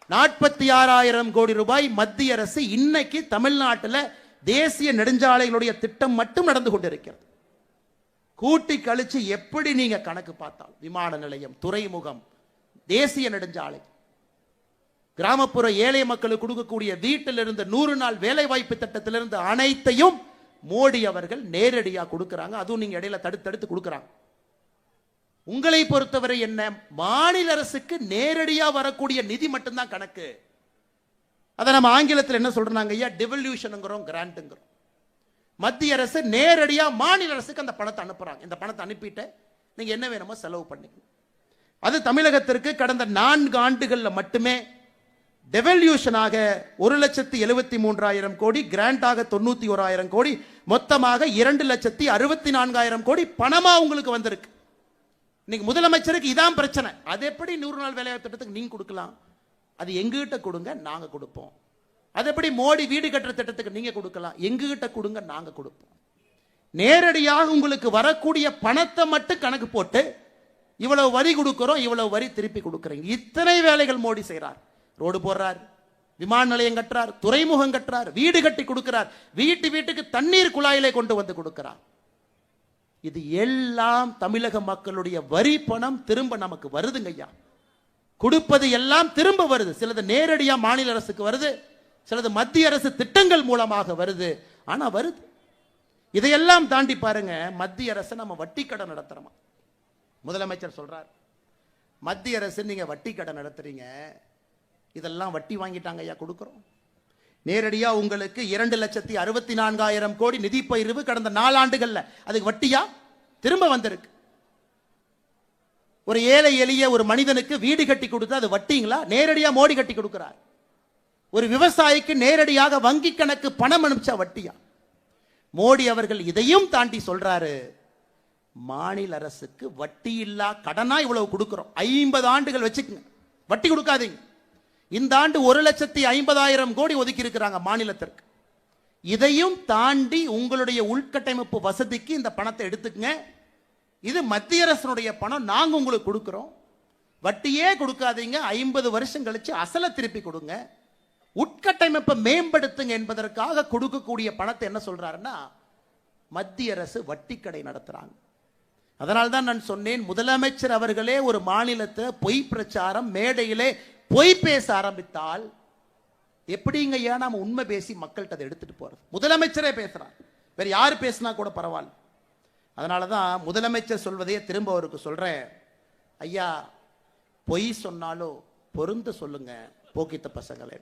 46,000 கோடி ரூபாய் மத்திய அரசு இன்னைக்கு தமிழ்நாட்டில் தேசிய நெடுஞ்சாலைகளுடைய திட்டம் மட்டும் நடந்து கொண்டிருக்கிறது. கூட்டி கழிச்சு எப்படி நீங்க கணக்கு பார்த்தால் விமான நிலையம், துறைமுகம், தேசிய நெடுஞ்சாலை, கிராமப்புற ஏழை மக்களுக்கு கொடுக்கக்கூடிய வீட்டிலிருந்து 100 நாள் வேலை வாய்ப்பு திட்டத்திலிருந்து அனைத்தையும் மோடி அவர்கள் நேரடியாக கொடுக்கிறாங்க. அதுவும் நீங்க இடையில தடுத்து கொடுக்கிறாங்க. உங்களை பொறுத்தவரை என்ன, மாநில அரசுக்கு நேரடியாக வரக்கூடிய நிதி மட்டும்தான் கணக்கு. அதை நம்ம ஆங்கிலத்தில் என்ன சொல்றாங்க ஐயா, டிவல்யூஷனுங்கிறோம், கிராண்ட்ங்கிறோம். மத்திய அரசு நேரடியாக மாநில அரசுக்கு அந்த பணத்தை அனுப்புறாங்க. இந்த பணத்தை அனுப்பிட்டு நீங்க என்ன வேணுமோ செலவு பண்ணிக்கணும். அது தமிழகத்திற்கு கடந்த 4 ஆண்டுகளில் மட்டுமே டெவல்யூஷனாக 1,73,000 கோடி, கிராண்டாக 91,000 கோடி, மொத்தமாக 2,64,000 கோடி பணமா உங்களுக்கு வந்திருக்கு. இன்னைக்கு முதலமைச்சருக்கு இதான் பிரச்சனை. அது எப்படி 100 நாள் வேலைவாய்ப்பு திட்டத்துக்கு நீங்க கொடுக்கலாம்? அது எங்ககிட்ட கொடுங்க, நாங்க கொடுப்போம். அது எப்படி மோடி வீடு கட்டுற திட்டத்துக்கு நீங்க கொடுக்கலாம்? எங்ககிட்ட கொடுங்க, நாங்க கொடுப்போம். நேரடியாக உங்களுக்கு வரக்கூடிய பணத்தை மட்டும் கணக்கு போட்டு இவ்வளவு வரி கொடுக்கிறோம், இவ்வளவு வரி திருப்பி கொடுக்குறீங்க. இத்தனை வேலைகள் மோடி செய்கிறார். ரோடு போடுறார், விமான நிலையம் கட்டுறார், துறைமுகம் கட்டுறார், வீடு கட்டி கொடுக்கிறார், வீட்டுக்கு தண்ணீர் குழாயிலே கொண்டு வந்து கொடுக்கிறார். இது எல்லாம் தமிழக மக்களுடைய வரி பணம் திரும்ப நமக்கு வருதுங்க ஐயா. கொடுப்பது எல்லாம் திரும்ப வருது. சிலது நேரடியா மாநில அரசுக்கு வருது, சிலது மத்திய அரசு திட்டங்கள் மூலமாக வருது. ஆனா வருது. இதையெல்லாம் தாண்டி பாருங்க, மத்திய அரசு நம்ம வட்டி கடன் நடத்துறோமா? முதலமைச்சர் சொல்றார், மத்திய அரசு நீங்க வட்டி கடன் நடத்துறீங்க, இதெல்லாம் வட்டி வாங்கிட்டாங்க ஐயா, கொடுக்கிறோம். நேரடியா உங்களுக்கு 2,64,000 கோடி நிதி பகிர்வு கடந்த 4 ஆண்டுகள்ல அதுக்கு வட்டியா திரும்ப வந்திருக்கு. ஒரு ஏழை எளிய ஒரு மனிதனுக்கு வீடு கட்டி கொடுத்தா அது வட்டிங்களா? நேரடியா மோடி கட்டி கொடுக்கிறார். ஒரு விவசாயிக்கு நேரடியாக வங்கி கணக்கு பணம் அனுப்பிச்சா வட்டியா? மோடி அவர்கள் இதையும் தாண்டி சொல்றாரு, மாநில அரசுக்கு வட்டி இல்லா கடனா இவ்வளவு கொடுக்கிறோம். 50 ஆண்டுகள் வச்சுக்கங்க, வட்டி கொடுக்காதீங்க. இந்த ஆண்டு 1,50,000 கோடி ஒதுக்கி இருக்கிறாங்க மாநிலத்திற்கு. இதையும் தாண்டி உங்களுடைய உள்கட்டமைப்பு வசதிக்கு இந்த பணத்தை எடுத்துக்கங்க. இது மத்திய அரசுடைய பணம், நாங்க உங்களுக்கு கொடுக்கிறோம். வட்டியே கொடுக்காதீங்க, 50 வருஷம் கழிச்சு அசலை திருப்பி கொடுங்க, உட்கட்டமைப்பை மேம்படுத்துங்க என்பதற்காக கொடுக்கக்கூடிய பணத்தை என்ன சொல்றாருன்னா, மத்திய அரசு வட்டி கடை நடத்துறாங்க. அதனால்தான் நான் சொன்னேன், முதலமைச்சர் அவர்களே ஒரு மாநிலத்தை பொய் பிரச்சாரம் மேடையிலே பொய் பேச ஆரம்பித்தால் எப்படிங்க ஐயா நாம உண்மை பேசி மக்கள்கிட்ட அதை எடுத்துட்டு போறது? முதலமைச்சரே பேசுறார், வேற யாரு பேசினா கூட பரவாயில்ல. அதனாலதான் முதலமைச்சர் சொல்வதையே திரும்ப அவருக்கு சொல்றேன், ஐயா பொய் சொன்னாலும் பொருந்து சொல்லுங்க போக்கித்த பசங்களே.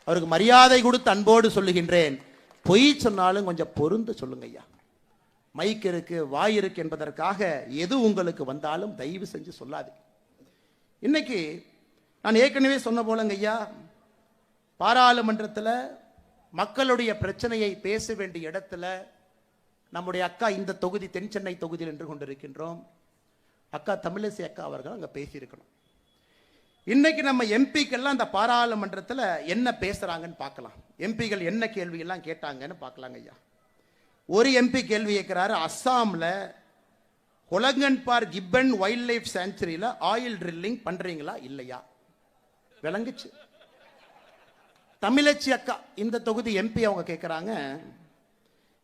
அவருக்கு மரியாதை கொடுத்து அன்போடு சொல்லுகின்றேன், பொய் சொன்னாலும் கொஞ்சம் பொருந்து சொல்லுங்க ஐயா. மைக் இருக்கு, வாய் இருக்கு என்பதற்காக எது உங்களுக்கு வந்தாலும் தயவு செஞ்சு சொல்லாது. இன்னைக்கு நான் ஏற்கனவே சொன்ன போலங்க ஐயா, பாராளுமன்றத்தில் மக்களுடைய பிரச்சனையை பேச வேண்டிய இடத்துல நம்முடைய அக்கா இந்த தொகுதி தென் சென்னை தொகுதியில் நின்று கொண்டிருக்கின்றோம். அக்கா தமிழிசை அக்கா அவர்கள் அங்கே பேசியிருக்கணும். இன்னைக்கு நம்ம எம்பிக்கெல்லாம் அந்த பாராளுமன்றத்தில் என்ன பேசுறாங்கன்னு பார்க்கலாம். எம்பிகள் என்ன கேள்வியெல்லாம் கேட்டாங்கன்னு பார்க்கலாங்க ஐயா. ஒரு எம்பி கேள்வி கேட்கிறாரு, அஸ்ஸாமில் ஹொலங்கன்பார் கிப்பன் வைல்ட் லைஃப் சாங்சுரியில் ஆயில் ட்ரில்லிங் பண்றீங்களா இல்லையா? விளங்குச்சு. தமிழச்சி அக்கா இந்த தொகுதி எம்பி அவங்க கேட்குறாங்க,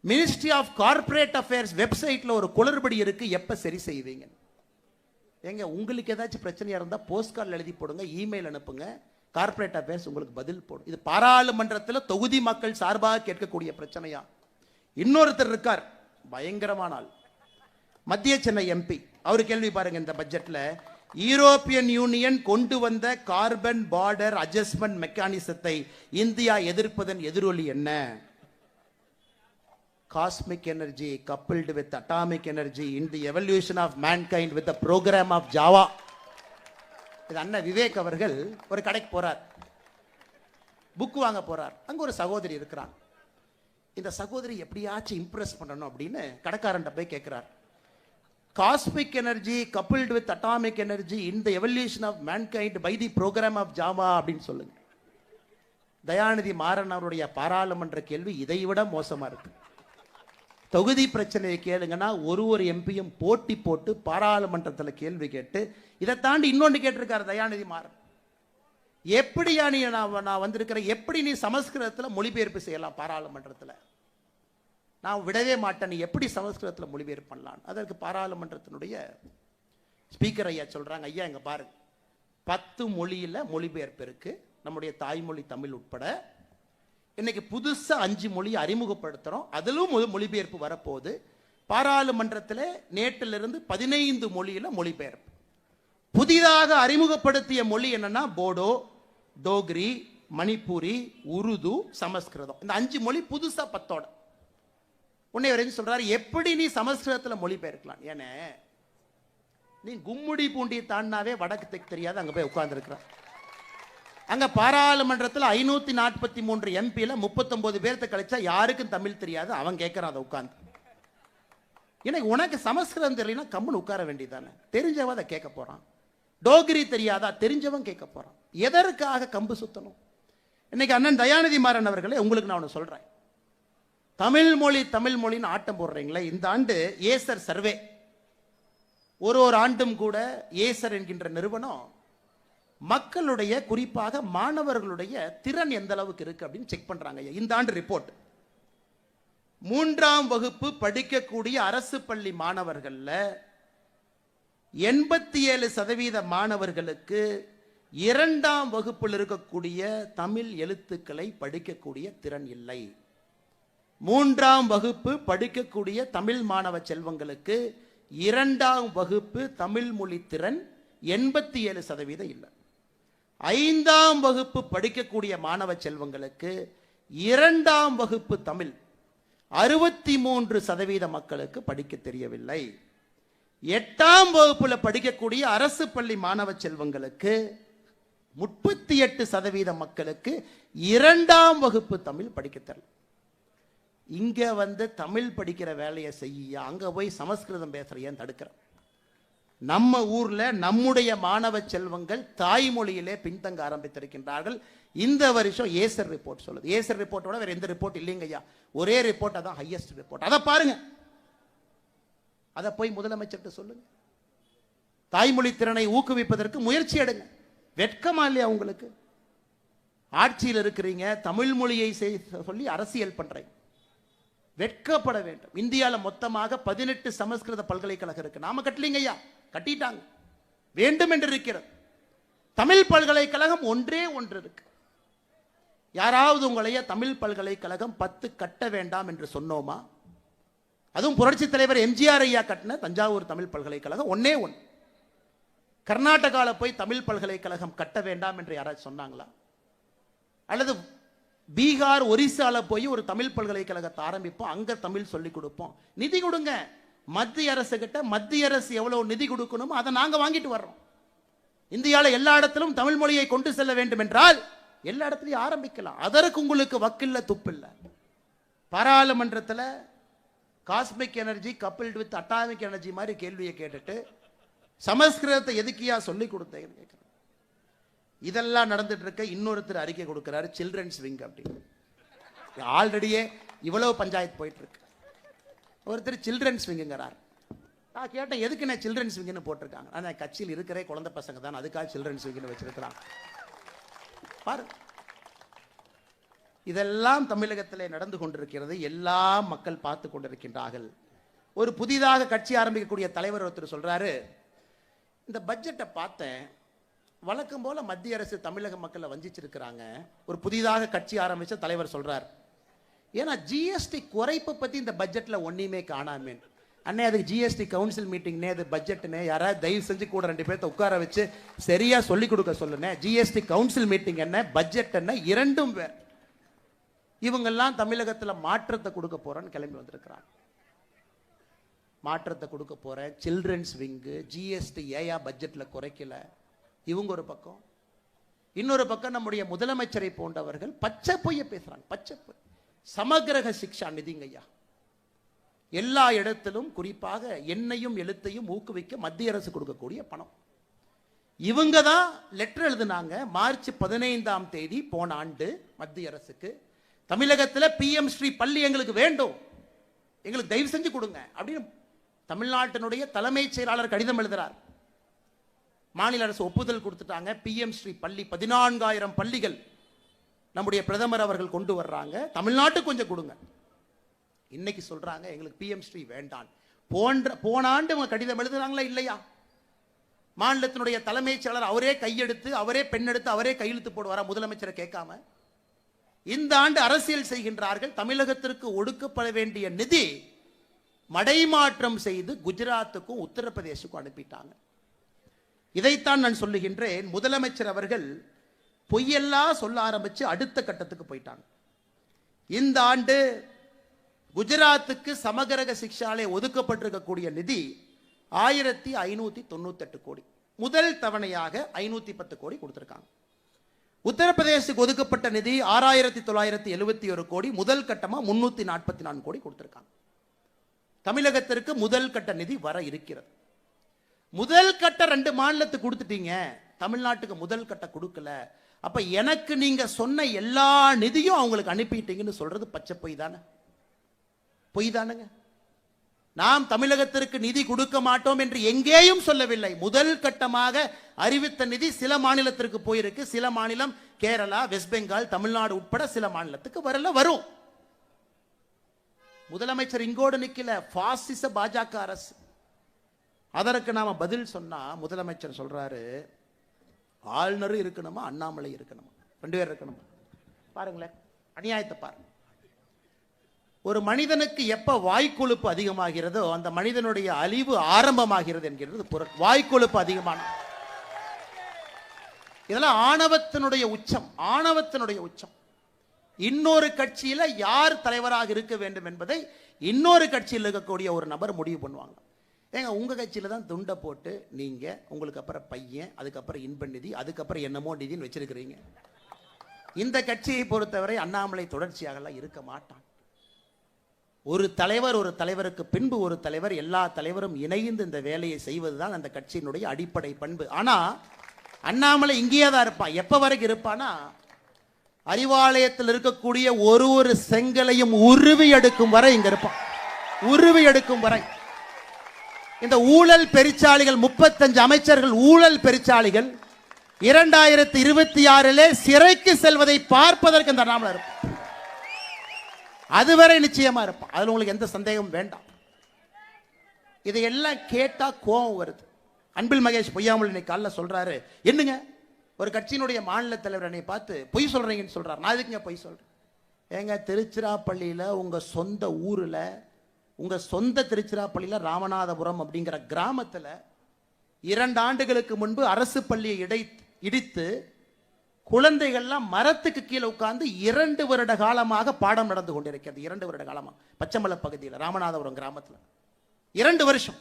மினிஸ்ட்ரி ஆஃப் கார்பரேட் அஃபேர்ஸ் வெப்சைட்ல ஒரு குளறுபடி இருக்கு, எப்ப சரி செய்வீங்க? ஏங்க உங்களுக்கு ஏதாச்சும் பிரச்சனையா இருந்தா போஸ்ட் கார்டு எழுதி போடுங்க, இமெயில் அனுப்புங்க, கார்பரேட் அஃபேர்ஸ் உங்களுக்கு பதில் போடும். இது பாராளுமன்றத்தில் தொகுதி மக்கள் சார்பாக கேட்கக்கூடிய பிரச்சனையா? இன்னொருத்தர் இருக்கார், பயங்கரமான ஆள், மத்திய சென்னை எம்பி. அவர் கேள்வி பாருங்க, இந்த பட்ஜெட்ல யூரோப்பியன் யூனியன் கொண்டு வந்த கார்பன் பார்டர் அட்ஜஸ்ட்மெண்ட் மெக்கானிசத்தை இந்தியா எதிர்ப்பதன் எதிரொலி என்ன? Cosmic energy coupled with atomic energy in the evolution of mankind with the program of Java. இது அண்ணா விவேக் அவர்கள் ஒரு கடைக்கு போறார், புக் வாங்க போறார். அங்க ஒரு சகோதரி இருக்கிறாங்க. இந்த சகோதரி எப்படியாச்சும் இம்ப்ரெஸ் பண்ணணும் அப்படின்னு கடைக்காரன்ட்ட போய் கேட்கிறார், cosmic energy coupled with atomic energy in the evolution of mankind by the program of Java அப்படின்னு சொல்லுங்க. தயாநிதி மாறன் அவருடைய பாராளுமன்ற கேள்வி இதை விட மோசமா இருக்கு. தொகுதி பிரச்சனையை கேளுங்கன்னா ஒரு எம்பியும் போட்டி போட்டு பாராளுமன்றத்தில் கேள்வி கேட்டு, இதை தாண்டி இன்னொன்று கேட்டிருக்காரு தயாநிதி மாறன். எப்படியா நீ நான் வந்திருக்கிறேன், எப்படி நீ சமஸ்கிருதத்தில் மொழிபெயர்ப்பு செய்யலாம் பாராளுமன்றத்தில்? நான் விடவே மாட்டேன், நீ எப்படி சமஸ்கிருதத்தில் மொழிபெயர்ப்பு பண்ணலாம்? அதற்கு பாராளுமன்றத்தினுடைய ஸ்பீக்கர் ஐயா சொல்றாங்க, ஐயா இங்க பாருங்க, 10 மொழியில மொழிபெயர்ப்பு இருக்கு, நம்முடைய தாய்மொழி தமிழ் உட்பட. இன்னைக்கு புதுசா 5 மொழியை அறிமுகப்படுத்துறோம், அதிலும் மொழிபெயர்ப்பு வரப்போகுது. பாராளுமன்றத்தில் நேற்றிலிருந்து 15 மொழியில மொழிபெயர்ப்பு. புதிதாக அறிமுகப்படுத்திய மொழி என்னன்னா போடோ, டோக்ரி, மணிப்பூரி, உருது, சமஸ்கிருதம். இந்த 5 மொழி புதுசா 10ஓட. உன்னை வரைக்கும் சொல்றாரு, எப்படி நீ சமஸ்கிருதத்தில் மொழிபெயர்க்கலாம்? ஏன்னா நீ கும்முடி பூண்டி தாண்டாவே வடக்கு தெற்கு தெரியாது, அங்க போய் உட்கார்ந்துருக்கிற. அங்க பாராளுமன்றத்தில் 543 எம்பியில 39 பேர்த்த கழிச்சா யாருக்கும் தமிழ் தெரியாது, அவன் கேட்கறான் அதை உட்கார்ந்து. ஏன்னா உனக்கு சமஸ்கிருதம் தெரியலனா கம்முன்னு உட்கார வேண்டியதானே, தெரிஞ்சவன் அதை கேட்க போறான். டோகிரி தெரியாதா, தெரிஞ்சவன் கேட்க போறான். எதற்காக கம்பு சுத்தணும்? இன்னைக்கு அண்ணன் தயாநிதி மாறன் அவர்களே, உங்களுக்கு நான் ஒன்று சொல்றேன், தமிழ் மொழின்னு ஆட்டம் போடுறீங்களே, இந்த ஆண்டு ஏசர் சர்வே, ஒரு ஆண்டும் கூட ஏசர் என்கின்ற நிறுவனம் மக்களுடைய குறிப்பாக மாணவர்களுடைய திறன் எந்த அளவுக்கு இருக்கு அப்படின்னு செக் பண்றாங்க. இந்த ஆண்டு ரிப்போர்ட், 3ஆம் வகுப்பு படிக்கக்கூடிய அரசு பள்ளி மாணவர்கள்ல 87% மாணவர்களுக்கு 2ஆம் வகுப்பில் இருக்கக்கூடிய தமிழ் எழுத்துக்களை படிக்கக்கூடிய திறன் இல்லை. 3ஆம் வகுப்பு படிக்கக்கூடிய தமிழ் மாணவ செல்வங்களுக்கு 2ஆம் வகுப்பு தமிழ் மொழி திறன் 87% இல்லை. 5ஆம் வகுப்பு படிக்கக்கூடிய மாணவ செல்வங்களுக்கு 2ஆம் வகுப்பு தமிழ் 63% மக்களுக்கு படிக்க தெரியவில்லை. 8ஆம் வகுப்புல படிக்கக்கூடிய அரசு பள்ளி மாணவ செல்வங்களுக்கு 38% மக்களுக்கு 2ஆம் வகுப்பு தமிழ் படிக்க தெரியல. இங்க வந்து தமிழ் படிக்கிற வேலையை செய்ய, அங்க போய் சமஸ்கிருதம் பேசுற தடுக்கிற. நம்ம ஊர்ல நம்முடைய மாணவ செல்வங்கள் தாய்மொழியிலே பின்தங்க ஆரம்பித்திருக்கின்றார்கள். இந்த வருஷம் ஏசர் ரிப்போர்ட் சொல்லுது. ஏசர் ரிப்போர்ட்டோட வேற எந்த ரிப்போர்ட் இல்லைங்க ஐயா, ஒரே ரிப்போர்ட், அதான் ஹையஸ்ட் ரிப்போர்ட். அதை பாருங்க, அதை போய் முதலமைச்சர்கிட்ட சொல்லுங்க. தாய்மொழி திறனை ஊக்குவிப்பதற்கு முயற்சி எடுங்க. வெட்கமா இல்லையா உங்களுக்கு? ஆட்சியில் இருக்கிறீங்க, தமிழ் மொழியை சொல்லி அரசியல் பண்றீங்க, வெட்கப்பட வேண்டும். இந்தியாவில் மொத்தமாக 18 சமஸ்கிருத பல்கலைக்கழகம் இருக்கு, நாம கட்டலீங்க ஐயா, கட்டிட்டாங்க, வேண்டும் என்று இருக்கிறது. தமிழ் பல்கலைக்கழகம் ஒன்றே ஒன்று இருக்கு. யாராவது உங்களைய தமிழ் பல்கலைக்கழகம் 10 கட்ட வேண்டாம் என்று சொன்னோமா? அதுவும் புரட்சி தலைவர் எம்ஜிஆர் ஐயா கட்டின தஞ்சாவூர் தமிழ் பல்கலைக்கழகம் ஒன்னே ஒன்று. கர்நாடகாவில் போய் தமிழ் பல்கலைக்கழகம் கட்ட வேண்டாம் என்று யாராச்சும் சொன்னாங்களா? அல்லது பீகார், ஒரிசால போய் ஒரு தமிழ் பல்கலைக்கழகத்தை ஆரம்பிப்போம், அங்க தமிழ் சொல்லி கொடுப்போம், நிதி கொடுங்க. மத்திய அரசு கிட்ட மத்திய அரசு எவ்வளவு நிதி கொடுக்கணுமோ அதை நாங்க வாங்கிட்டு வர்றோம். இந்தியாவில் எல்லா இடத்திலும் தமிழ் மொழியை கொண்டு செல்ல வேண்டும் என்றால் எல்லா இடத்துலையும் ஆரம்பிக்கலாம். அதற்கு உங்களுக்கு வக்கில்ல, துப்பில்ல. பாராளுமன்றத்தில் cosmic energy coupled with atomic energy மாதிரி கேள்வியை கேட்டுட்டு சமஸ்கிருதத்தை எதுக்கியா சொல்லி கொடுத்தேன்னு கேட்கிறேன். இதெல்லாம் நடந்துட்டு இருக்க இன்னொருத்தர் அறிக்கை கொடுக்கிறாரு, சில்ட்ரன்ஸ் விங் அப்படின்னு. ஆல்ரெடியே இவ்வளவு பஞ்சாயத்து போயிட்டு இருக்கு. ஒருத்தர் சில்ட்ரன்ஸ் விங்குங்கிறார். நான் கேட்டேன், எதுக்கு நான் சில்ட்ரன்ஸ் விங்குன்னு போட்டிருக்காங்க? ஆனால் கட்சியில் இருக்கிற குழந்தை பசங்க தான், அதுக்காக சில்ட்ரன்ஸ் விங்குன்னு வச்சிருக்கிறாங்க. பாரு, இதெல்லாம் தமிழகத்தில் நடந்து கொண்டிருக்கிறது, எல்லா மக்கள் பார்த்து கொண்டிருக்கின்றார்கள். ஒரு புதிதாக கட்சி ஆரம்பிக்கக்கூடிய தலைவர் ஒருத்தர் சொல்றாரு, இந்த பட்ஜெட்டை பார்த்தேன், வழக்கம் போல மத்திய அரசு தமிழக மக்களை வஞ்சிச்சிருக்கிறாங்க. ஒரு புதிதாக கட்சி ஆரம்பிச்ச தலைவர் சொல்றார், ஏன்னா ஜிஎஸ்டி குறைப்பை பத்தி இந்த பட்ஜெட்ல ஒன்னையுமே காணாமே. அண்ணே அதுக்கு ஜிஎஸ்டி கவுன்சில் மீட்டிங்னே, அது பட்ஜெட்னே, யாராவது தயவு செஞ்சு கூட 2 பேர்த்த உட்கார வச்சு சரியா சொல்லி கொடுக்க சொல்லுங்க. ஜிஎஸ்டி கவுன்சில் மீட்டிங் என்ன, பட்ஜெட் என்ன, இரண்டும் வேற. இவங்கெல்லாம் தமிழகத்தில் மாற்றத்தை கொடுக்க போறேன்னு கிளம்பி வந்திருக்கிறாங்க. மாற்றத்தை கொடுக்க போறேன், சில்ட்ரன்ஸ் விங்கு, ஜிஎஸ்டி ஏயா பட்ஜெட்ல குறைக்கல, இவங்க ஒரு பக்கம். இன்னொரு பக்கம் நம்முடைய முதலமைச்சரை போன்றவர்கள் பச்சை பொய்ய பேசுறாங்க. பச்சை பொய். சமகிரக சிக்ஷா நிதிங்க ஐயா, எல்லா இடத்திலும் குறிப்பாக எண்ணையும் எழுத்தையும் ஊக்குவிக்க மத்திய அரசு கொடுக்கக்கூடிய பணம். இவங்க தான் லெட்டர் எழுதினாங்க மார்ச் 15ஆம் தேதி போன ஆண்டு மத்திய அரசுக்கு, தமிழகத்தில் பிஎம் ஸ்ரீ பள்ளி எங்களுக்கு வேண்டும், எங்களுக்கு தயவு செஞ்சு கொடுங்க அப்படின்னு தமிழ்நாட்டினுடைய தலைமைச் செயலாளர் கடிதம் எழுதுறார். மாநில அரசு ஒப்புதல் கொடுத்துட்டாங்க. பிஎம் ஸ்ரீ பள்ளி 14,000 பள்ளிகள் நம்முடைய பிரதமர் அவர்கள் கொண்டு வர்றாங்க. தமிழ்நாட்டுக்கு கொஞ்சம் கொடுங்க. இன்னைக்கு சொல்றாங்க எங்களுக்கு பிஎம் ஸ்ரீ வேண்டாம். போன ஆண்டு கடிதம் எழுதுறாங்களா இல்லையா? மாநிலத்தினுடைய தலைமைச் செயலர் அவரே கையெடுத்து, அவரே பெண்ணெடுத்து, அவரே கையெழுத்து போடுவாரா முதலமைச்சரை கேட்காம? இந்த ஆண்டு அரசியல் செய்கின்றார்கள். தமிழகத்திற்கு ஒடுக்கப்பட வேண்டிய நிதி மடைமாற்றம் செய்து குஜராத்துக்கும் உத்தரப்பிரதேசுக்கும் அனுப்பிட்டாங்க. இதைத்தான் நான் சொல்லுகின்றேன். முதலமைச்சர் அவர்கள் பொய்யெல்லாம் சொல்ல ஆரம்பிச்சு அடுத்த கட்டத்துக்கு போயிட்டாங்க. இந்த ஆண்டு குஜராத்துக்கு சமகரக சிக்ஷாலை ஒதுக்கப்பட்டிருக்கக்கூடிய நிதி 1598 கோடி. முதல் தவணையாக 510 கோடி கொடுத்திருக்காங்க. உத்தரப்பிரதேசத்துக்கு ஒதுக்கப்பட்ட நிதி 6971 கோடி. முதல் கட்டமா 344 கோடி கொடுத்திருக்காங்க. தமிழகத்திற்கு முதல் கட்ட நிதி வர இருக்கிறது. முதல் கட்ட 2 மாநிலத்துக்கு கொடுத்துட்டீங்க, தமிழ்நாட்டுக்கு முதல் கட்ட கொடுக்கல. அப்ப எனக்கு நீங்க சொன்ன எல்லா நிதியும் அவங்களுக்கு அனுப்பிட்டீங்கன்னு சொல்றது பச்சை பொய் தானே? பொய் தானுங்க. நாம் தமிழகத்திற்கு நிதி கொடுக்க மாட்டோம் என்று எங்கேயும் சொல்லவில்லை. முதல் கட்டமாக அறிவித்த நிதி சில மாநிலத்திற்கு போயிருக்கு. சில மாநிலம் கேரளா, வெஸ்ட் பெங்கால், தமிழ்நாடு உட்பட சில மாநிலத்துக்கு வரல, வரும். முதலமைச்சர் இங்கோடு நிக்கல, பாசிச பாஜக அரசு. அதற்கு நாம பதில் சொன்னா முதலமைச்சர் சொல்றாரு, ஆளுநரும் இருக்கணுமா, அண்ணாமலை இருக்கணுமா, 2 பேர் இருக்கணுமா? பாருங்களேன், அநியாயத்தை பாருங்க. ஒரு மனிதனுக்கு எப்ப வாய்க்கொழுப்பு அதிகமாகிறதோ அந்த மனிதனுடைய அழிவு ஆரம்பமாகிறது என்கிறது பொருள். வாய்க்கொழுப்பு அதிகமான இதெல்லாம் ஆணவத்தினுடைய உச்சம், ஆணவத்தினுடைய உச்சம். இன்னொரு கட்சியில யார் தலைவராக இருக்க வேண்டும் என்பதை இன்னொரு கட்சியில் இருக்கக்கூடிய ஒரு நபர் முடிவு பண்ணுவாங்க. ஏங்க உங்க கட்சியில தான் துண்டை போட்டு நீங்க உங்களுக்கு அப்புறம் பையன், அதுக்கப்புறம் இன்ப நிதி, அதுக்கப்புறம் என்னமோ நிதின்னு வச்சிருக்கிறீங்க. இந்த கட்சியை பொறுத்தவரை அண்ணாமலை தொடர்ச்சியாக இருக்க மாட்டான். ஒரு தலைவர், ஒரு தலைவருக்கு பின்பு ஒரு தலைவர், எல்லா தலைவரும் இணைந்து இந்த வேலையை செய்வதுதான் அந்த கட்சியினுடைய அடிப்படை பண்பு. ஆனா அண்ணாமலை இங்கேயே தான் இருப்பான். எப்ப வரைக்கும் இருப்பானா, அறிவாலயத்தில் இருக்கக்கூடிய ஒரு செங்கலையும் உருவி எடுக்கும் வரை இங்க இருப்பான். உருவி எடுக்கும் வரை. இந்த ஊழல் பெருச்சாளிகள் 35 அமைச்சர்கள் ஊழல் பெருச்சாளிகள் 2026 சிறைக்கு செல்வதை பார்ப்பதற்கு இந்த அண்ணாமலை இருப்பான். அதுவரை நிச்சயமா இருப்பான். அதுல உங்களுக்கு எந்த சந்தேகம் வேண்டாம். இதையெல்லாம் கேட்டா கோபம் வருது. அன்பில் மகேஷ் பொய்யாமல் இன்னைக்கு காலைல சொல்றாரு, என்னங்க ஒரு கட்சியினுடைய மாநில தலைவர் என்னை பார்த்து பொய் சொல்றீங்கன்னு சொல்றாரு. நான் எதுக்குங்க பொய் சொல்றேன்? ஏங்க திருச்சிராப்பள்ளியில உங்க சொந்த ஊர்ல, உங்க சொந்த திருச்சிராப்பள்ளியில ராமநாதபுரம் அப்படிங்கிற கிராமத்துல 2 ஆண்டுகளுக்கு முன்பு அரசு பள்ளியை இடித்து குழந்தைகள்லாம் மரத்துக்கு கீழே உட்கார்ந்து 2 வருட காலமாக பாடம் நடந்து கொண்டிருக்கிறது. 2 வருட காலமா பச்சமலை பகுதியில் ராமநாதபுரம் கிராமத்தில் 2 வருஷம்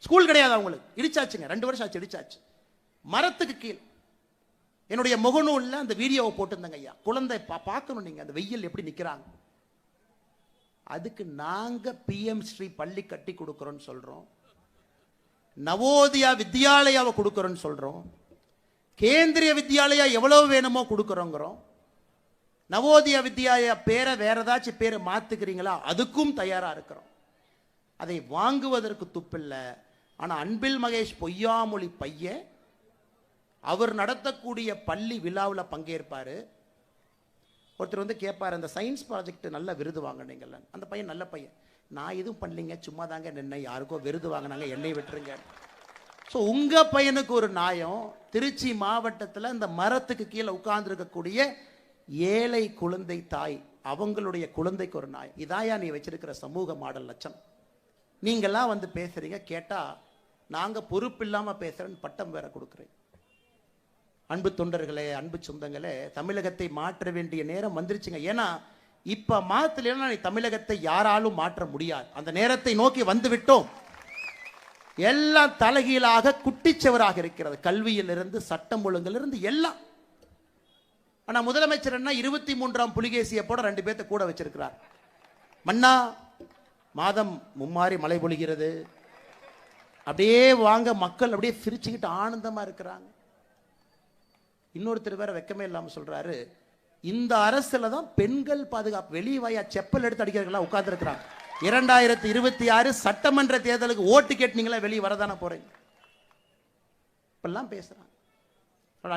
ஸ்கூல் கிடையாது அவங்களுக்கு. இடிச்சாச்சுங்க, 2 வருஷம் ஆச்சு, இடிச்சாச்சு. மரத்துக்கு கீழ் என்னுடைய முகநூல்ல அந்த வீடியோவை போட்டிருந்தாங்க. ஐயா, குழந்தை பார்க்கணும் நீங்க, அந்த வெயில் எப்படி நிக்கிறாங்க. அதுக்கு நாங்க பிஎம் ஸ்ரீ பள்ளி கட்டி கொடுக்கிறோம்னு சொல்றோம், நவோதயா வித்யாலயாவை கொடுக்கிறோம்னு சொல்றோம், கேந்திரிய வித்யாலயா எவ்வளவு வேணுமோ கொடுக்கிறோங்கிறோம். நவோதயா வித்யாலயா பேரை வேற ஏதாச்சும் பேரை மாத்துக்கிறீங்களா, அதுக்கும் தயாரா இருக்கிறோம். அதை வாங்குவதற்கு துப்பில்லை. ஆனா அன்பில் மகேஷ் பொய்யாமொழி பையன் அவர் நடத்தக்கூடிய பள்ளி விழாவில் பங்கேற்பாரு. ஒருத்தர் வந்து கேட்பாரு, அந்த சயின்ஸ் ப்ராஜெக்ட் நல்ல விருது வாங்கினீங்கல்ல. அந்த பையன் நல்ல பையன், நான் எதுவும் பண்ணலீங்க, சும்மா தாங்க நின்ன, யாருக்கோ விருது வாங்கினாங்க, என்னை விட்டுருங்க. ஸோ உங்க பையனுக்கு ஒரு நியாயம், திருச்சி மாவட்டத்தில் இந்த மரத்துக்கு கீழே உட்கார்ந்து இருக்கக்கூடிய ஏழை குழந்தை தாய், அவங்களுடைய குழந்தைக்கு ஒரு நியாயம். இதாயா நீ வச்சிருக்கிற சமூக மாடல் லட்சம்? நீங்கெல்லாம் வந்து பேசுறீங்க, கேட்டா நாங்க பொறுப்பு இல்லாம பேசுறேன்னு பட்டம் வேற கொடுக்குறேன். அன்பு தொண்டர்களே, அன்பு சொந்தங்களே, தமிழகத்தை மாற்ற வேண்டிய நேரம் வந்துருச்சுங்க. ஏன்னா இப்ப மாத்தலைன்னா தமிழகத்தை யாராலும் மாற்ற முடியாது. அந்த நேரத்தை நோக்கி வந்து விட்டோம். எல்லாம் தலைகீழாக குட்டிச்சவராக இருக்கிறது. கல்வியிலிருந்து சட்டம் ஒழுங்கிலிருந்து எல்லாம். ஆனா முதலமைச்சர் என்ன 23ஆம் புலிகேசியை போட 2 பேர்த்த கூட வச்சிருக்கிறார். மன்னா மாதம் மும்மாறி மழை பொழிகிறது, அப்படியே வாங்க மக்கள் அப்படியே சிரிச்சுக்கிட்டு ஆனந்தமா இருக்கிறாங்க. இன்னொருத்தர் வேற வெக்கமே இல்லாம சொல்றாரு, இந்த அரசுல தான் பெண்கள் பாதுகாப்பு, வெளியே வாயா செப்பல் எடுத்து அடிக்கிறவங்களா உட்கார்ந்து இருக்கிறாங்க. 2026 சட்டமன்ற தேர்தலுக்கு ஓட்டு கேட்டீங்களா, வெளியே வரதானே போறீங்க. எப்பெல்லாம் பேசுறாங்க.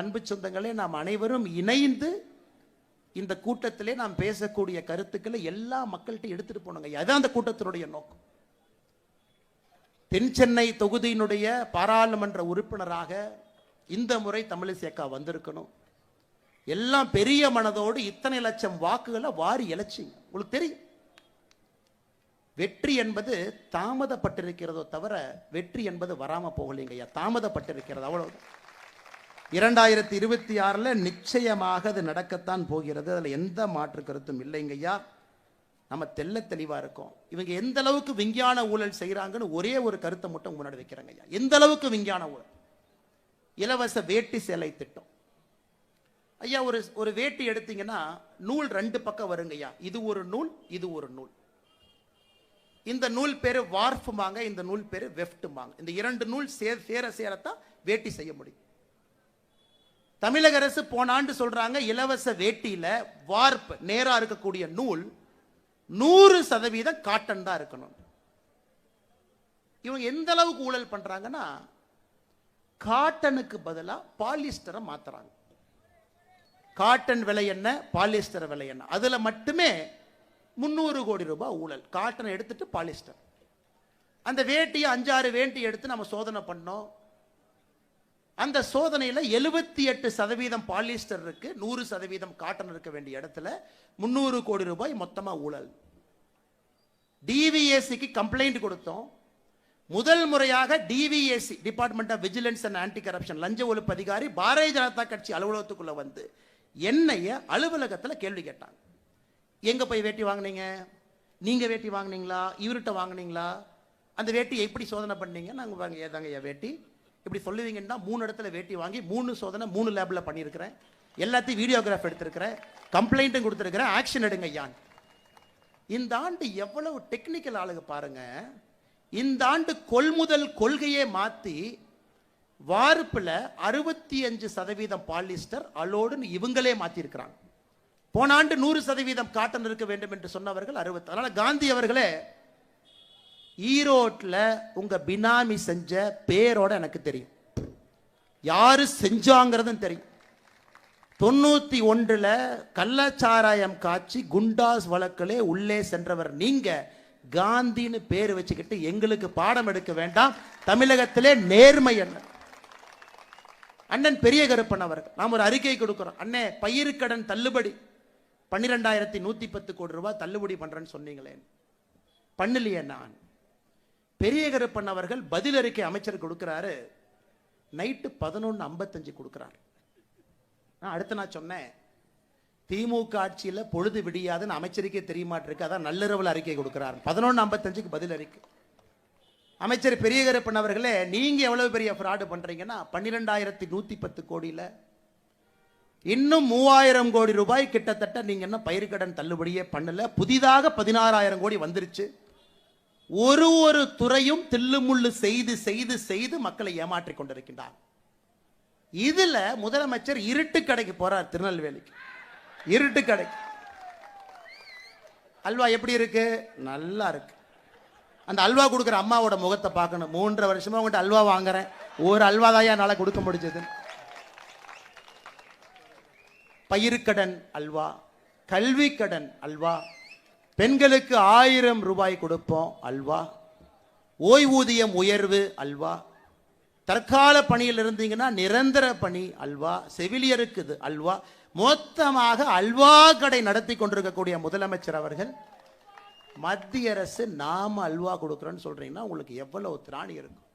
அன்பு சொந்தங்களே, நாம் அனைவரும் இணைந்து இந்த கூட்டத்திலே நாம் பேசக்கூடிய கருத்துக்களை எல்லா மக்கள்கிட்ட எடுத்துட்டு போனோங்க. அதான் அந்த கூட்டத்தினுடைய நோக்கம். தென் சென்னை தொகுதியினுடைய பாராளுமன்ற உறுப்பினராக இந்த முறை தமிழிசைக்கா வந்திருக்கணும். எல்லாம் பெரிய மனதோடு இத்தனை லட்சம் வாக்குகளை வாரி இழைச்சிங்க. உங்களுக்கு தெரியும், வெற்றி என்பது தாமதப்பட்டிருக்கிறதோ தவிர வெற்றி என்பது வராம போகலைங்க ஐயா, தாமதப்பட்டிருக்கிறது, அவ்வளவு. 2026 நிச்சயமாக அது நடக்கத்தான் போகிறது. அதுல எந்த மாற்று கருத்தும் இல்லைங்க ஐயா. நம்ம தெள்ள தெளிவா இருக்கோம். இவங்க எந்த அளவுக்கு விஞ்ஞான ஊழல் செய்யறாங்கன்னு ஒரே ஒரு கருத்தை மட்டும் முன்னாடி வைக்கிறாங்க ஐயா. எந்த அளவுக்கு விஞ்ஞான ஊழல்? இலவச வேட்டி சேலை திட்டம் ஐயா. ஒரு வேட்டி எடுத்தீங்கன்னா நூல் 2 பக்கம் வருங்க ஐயா. இது ஒரு நூல், இது ஒரு நூல். இந்த நூல் பேரு வார்ஃப்மாங்க, இந்த நூல் பேரு வெஃப்ட்மாங்க. இந்த 2 நூல் சேரத்தான் வேட்டி செய்ய முடியும். தமிழக அரசு போன ஆண்டு சொல்றாங்க, இலவச வேட்டியில வார்ப் நேரா இருக்கக்கூடிய நூல் 100% காட்டன் தான் இருக்கணும். இவங்க எந்த அளவுக்கு ஊழல் பண்றாங்கன்னா, காட்டனுக்கு பதிலா பாலிஸ்டரை மாத்துறாங்க. காட்டன் விலை என்ன, பாலிஸ்டர் விலை என்ன, அதுல மட்டுமே 300 கோடி ரூபாய் ஊழல். காட்டனை எடுத்துட்டு பாலிஸ்டர். அந்த வேட்டியை 5-6 வேட்டி எடுத்து நம்ம சோதனை பண்ணோம். அந்த சோதனையில் 78% பாலிஸ்டர் இருக்கு, 100% காட்டன் இருக்க வேண்டிய இடத்துல 300 கோடி ரூபாய் மொத்தமா ஊழல். டிவிஎஸ்சிக்கு கம்ப்ளைண்ட் கொடுத்தோம். முதல் முறையாக DVAC, department of vigilance and anti corruption, லஞ்ச ஒழிப்பு அதிகாரி பாரதிய ஜனதா கட்சி அலுவலகத்துக்குள்ள வந்து என்னைய அலுவலகத்தில் கேள்வி கேட்டாங்க. எங்க போய் வேட்டி வாங்கினீங்க, நீங்க வேட்டி வாங்கினீங்களா, இவர்கிட்ட வாங்கினீங்களா, அந்த வேட்டி எப்படி சோதனை பண்ணீங்க? நாங்கள் வாங்க ஏதாங்க வேட்டி இப்படி சொல்லுவீங்கன்னா 3 இடத்துல வேட்டி வாங்கி 3 சோதனை 3 லேப்ல பண்ணியிருக்கிறேன். எல்லாத்தையும் வீடியோகிராஃப் எடுத்திருக்கிறேன், கம்ப்ளைண்ட்டும் கொடுத்திருக்கிறேன், ஆக்ஷன் எடுங்க ஐயான். இந்த ஆண்டு எவ்வளவு டெக்னிக்கல் ஆளுங்க பாருங்க. இந்த ஆண்டு கொள்முதல் கொள்கையே மாத்தி வார்ப்புல 65% பாலிஸ்டர் அலோடுன்னு இவங்களே மாத்தி இருக்கிறாங்க. போன ஆண்டு 100% காட்டன் இருக்க வேண்டும் என்று சொன்னவர்கள் 60. அதனால காந்தி அவர்களே, ஈரோட்ல உங்க பினாமி செஞ்ச பேரோட எனக்கு தெரியும், யாரு செஞ்சாங்கிறதும் தெரியும். 91ல் கள்ளச்சாராயம் காட்சி குண்டாஸ் வழக்கிலே உள்ளே சென்றவர் நீங்க. காந்தின்னு பேர் வச்சுக்கிட்டு எங்களுக்கு பாடம் எடுக்க வேண்டாம். தமிழகத்திலே நேர்மை என்ன. அண்ணன் பெரிய கருப்பன் அவர்கள் நாம் ஒரு அறிக்கை கொடுக்கிறோம். அண்ணே, பயிர்க்கடன் தள்ளுபடி 12,110 கோடி ரூபாய் தள்ளுபடி பண்றேன்னு சொன்னீங்களே, பண்ணலையே. நான் பெரிய கருப்பன் அவர்கள் பதில் அறிக்கை அமைச்சர் கொடுக்கிறாரு, நைட்டு 11:55 கொடுக்கிறார். அடுத்து நான் சொன்னேன், திமுக ஆட்சியில் பொழுது விடியாதுன்னு அமைச்சருக்கே தெரியமாட்டிருக்கு, அதான் நள்ளிரவில் அறிக்கை கொடுக்கிறார். 11:55 பதில் அறிக்கை. அமைச்சர் பெரிய கருப்பன் அவர்களே, நீங்க எவ்வளவு பெரிய ஃப்ராடு பண்றீங்கன்னா, 12,110 கோடியில் இன்னும் 3000 கோடி ரூபாய் கிட்டத்தட்ட நீங்க என்ன பயிர்க்கடன் தள்ளுபடியே பண்ணல. புதிதாக 16,000 கோடி வந்துருச்சு. ஒரு துறையும் தில்லுமுள்ளு செய்து செய்து செய்து மக்களை ஏமாற்றிக் கொண்டிருக்கின்றார். இதுல முதலமைச்சர் இருட்டு கடைக்கு போறார், திருநெல்வேலிக்கு. இருட்டு கடைக்கு அல்வா எப்படி இருக்கு? நல்லா இருக்கு. அந்த அல்வா கொடுக்குற அம்மாவோட முகத்தை பார்க்கணும். 3.5 வருஷமா உங்கள்கிட்ட அல்வா வாங்குறேன், ஒரு அல்வா தான் என்னால் கொடுக்க முடிஞ்சது. பயிர்க்கடன் அல்வா, கல்வி கடன் அல்வா, பெண்களுக்கு 1000 ரூபாய் கொடுப்போம் அல்வா, ஓய்வூதியம் உயர்வு அல்வா, தற்கால பணியில் இருந்தீங்கன்னா நிரந்தர பணி அல்வா, செவிலியருக்கு அல்வா, மொத்தமாக அல்வா கடை நடத்தி கொண்டிருக்கக்கூடிய முதலமைச்சர் அவர்கள் மத்திய அரசு நாம அல்வா கொடுக்குறோன்னு சொல்றீங்கன்னா உங்களுக்கு எவ்வளவு திராணி இருக்கும்.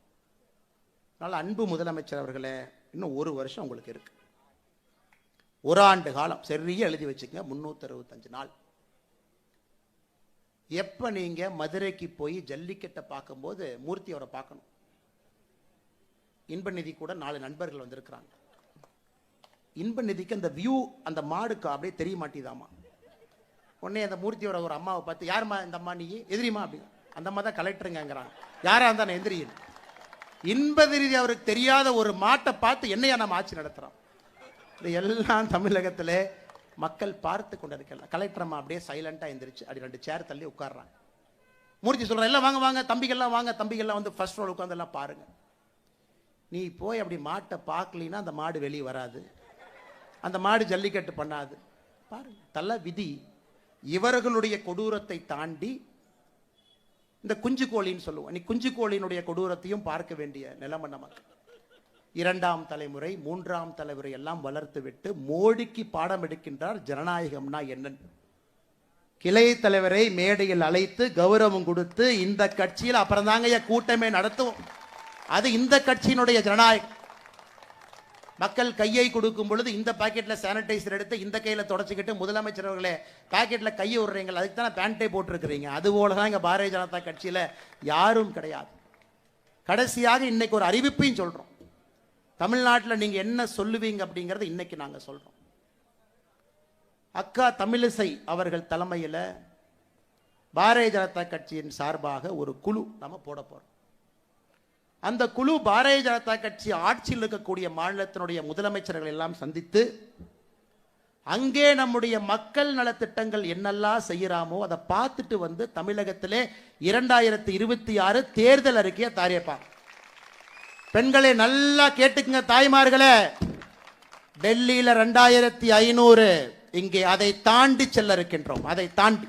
அதனால அன்பு முதலமைச்சர் அவர்களே, இன்னும் 1 வருஷம் உங்களுக்கு இருக்கு. 1 ஆண்டு காலம் சரியா எழுதி வச்சுக்கங்க, 365 நாள். எப்ப நீங்க மதுரைக்கு போய் ஜல்லிக்கட்டை பார்க்கும்போது மூர்த்தி அவரை பார்க்கணும். இன்ப நிதி கூட 4 நண்பர்கள் வந்திருக்கிறாங்க. இன்ப நிதிக்கு அந்த வியூ, அந்த மாடுக்கு அப்படியே தெரிய மாட்டேதாமா. உடனே அந்த மூர்த்தியோட ஒரு அம்மாவை பார்த்து, யாருமா இந்த அம்மா, நீ எதிரிமா அப்படின்னு. அந்த அம்மா தான் கலெக்டருங்கிறாங்க. யாரா இருந்தா நான் எதிரி. இன்ப நிதி அவருக்கு தெரியாத ஒரு மாட்டை பார்த்து என்னையா நம்ம ஆட்சி நடத்துறோம். இது எல்லாம் தமிழகத்திலே மக்கள் பார்த்து கொண்டிருக்கலாம். கலெக்டர் அம்மா அப்படியே சைலண்டா எந்திரிச்சு அப்படி 2 சேர் தள்ளி உட்கார்றாங்க. மூர்த்தி சொல்றாங்க, எல்லாம் வாங்க வாங்க தம்பிகள்லாம் வாங்க, தம்பிகள்லாம் வந்து ஃபர்ஸ்ட் ரோல் உட்கார்ந்து எல்லாம் பாருங்க. நீ போய் அப்படி மாட்டை பார்க்கலின்னா அந்த மாடு வெளியே வராது, அந்த மாடு ஜல்லிக்கட்டு பண்ணாது. பாருங்க, தள்ள விதி. இவர்களுடைய கொடூரத்தை தாண்டி இந்த குஞ்சு கோழின்னு சொல்லுவோம். நீ குஞ்சு கோழியினுடைய கொடூரத்தையும் பார்க்க வேண்டிய நிலைமை நமக்கு. 2ஆம் தலைமுறை 3ஆம் தலைமுறை எல்லாம் வளர்த்து விட்டு மோடிக்கு பாடம் எடுக்கின்றார் ஜனநாயகம்னா என்னன்னு. கிளை தலைவரை மேடையில் அழைத்து கௌரவம் கொடுத்து இந்த கட்சியில் அப்புறம் தாங்க கூட்டமே நடத்துவோம். அது இந்த கட்சியினுடைய ஜனநாயகம். மக்கள் கையை கொடுக்கும் பொழுது இந்த பாக்கெட்ல சானிடைசர் எடுத்து இந்த கையில தொடச்சிக்கிட்டு முதலமைச்சர் அவர்களே பாக்கெட்ல கையை விடுறீங்க, அதுக்கு தானே பேண்டே போட்டிருக்கிறீங்க. அதுபோலதான் இங்க பாரதிய ஜனதா கட்சியில யாரும் கிடையாது. கடைசியாக இன்னைக்கு ஒரு அறிவிப்பையும் சொல்றோம். தமிழ்நாட்டில் நீங்க என்ன சொல்லுவீங்க அப்படிங்கறத இன்னைக்கு நாங்க சொல்றோம். அக்கா தமிழிசை அவர்கள் தலைமையில் பாரதிய ஜனதா கட்சியின் சார்பாக ஒரு குழு நம்ம போட போறோம். அந்த குழு பாரதிய ஜனதா கட்சி ஆட்சியில் இருக்கக்கூடிய மாநிலத்தினுடைய முதலமைச்சர்கள் எல்லாம் சந்தித்து அங்கே நம்முடைய மக்கள் நலத்திட்டங்கள் என்னெல்லாம் செய்யறாமோ அதை பார்த்துட்டு வந்து தமிழகத்திலே 2026 தேர்தல் அறிக்கையை தாரியப்பா. பெண்களை நல்லா கேட்டுக்குங்க தாய்மார்களே, டெல்லியில 2500, இங்கே அதை தாண்டி செல்ல இருக்கின்றோம். அதை தாண்டி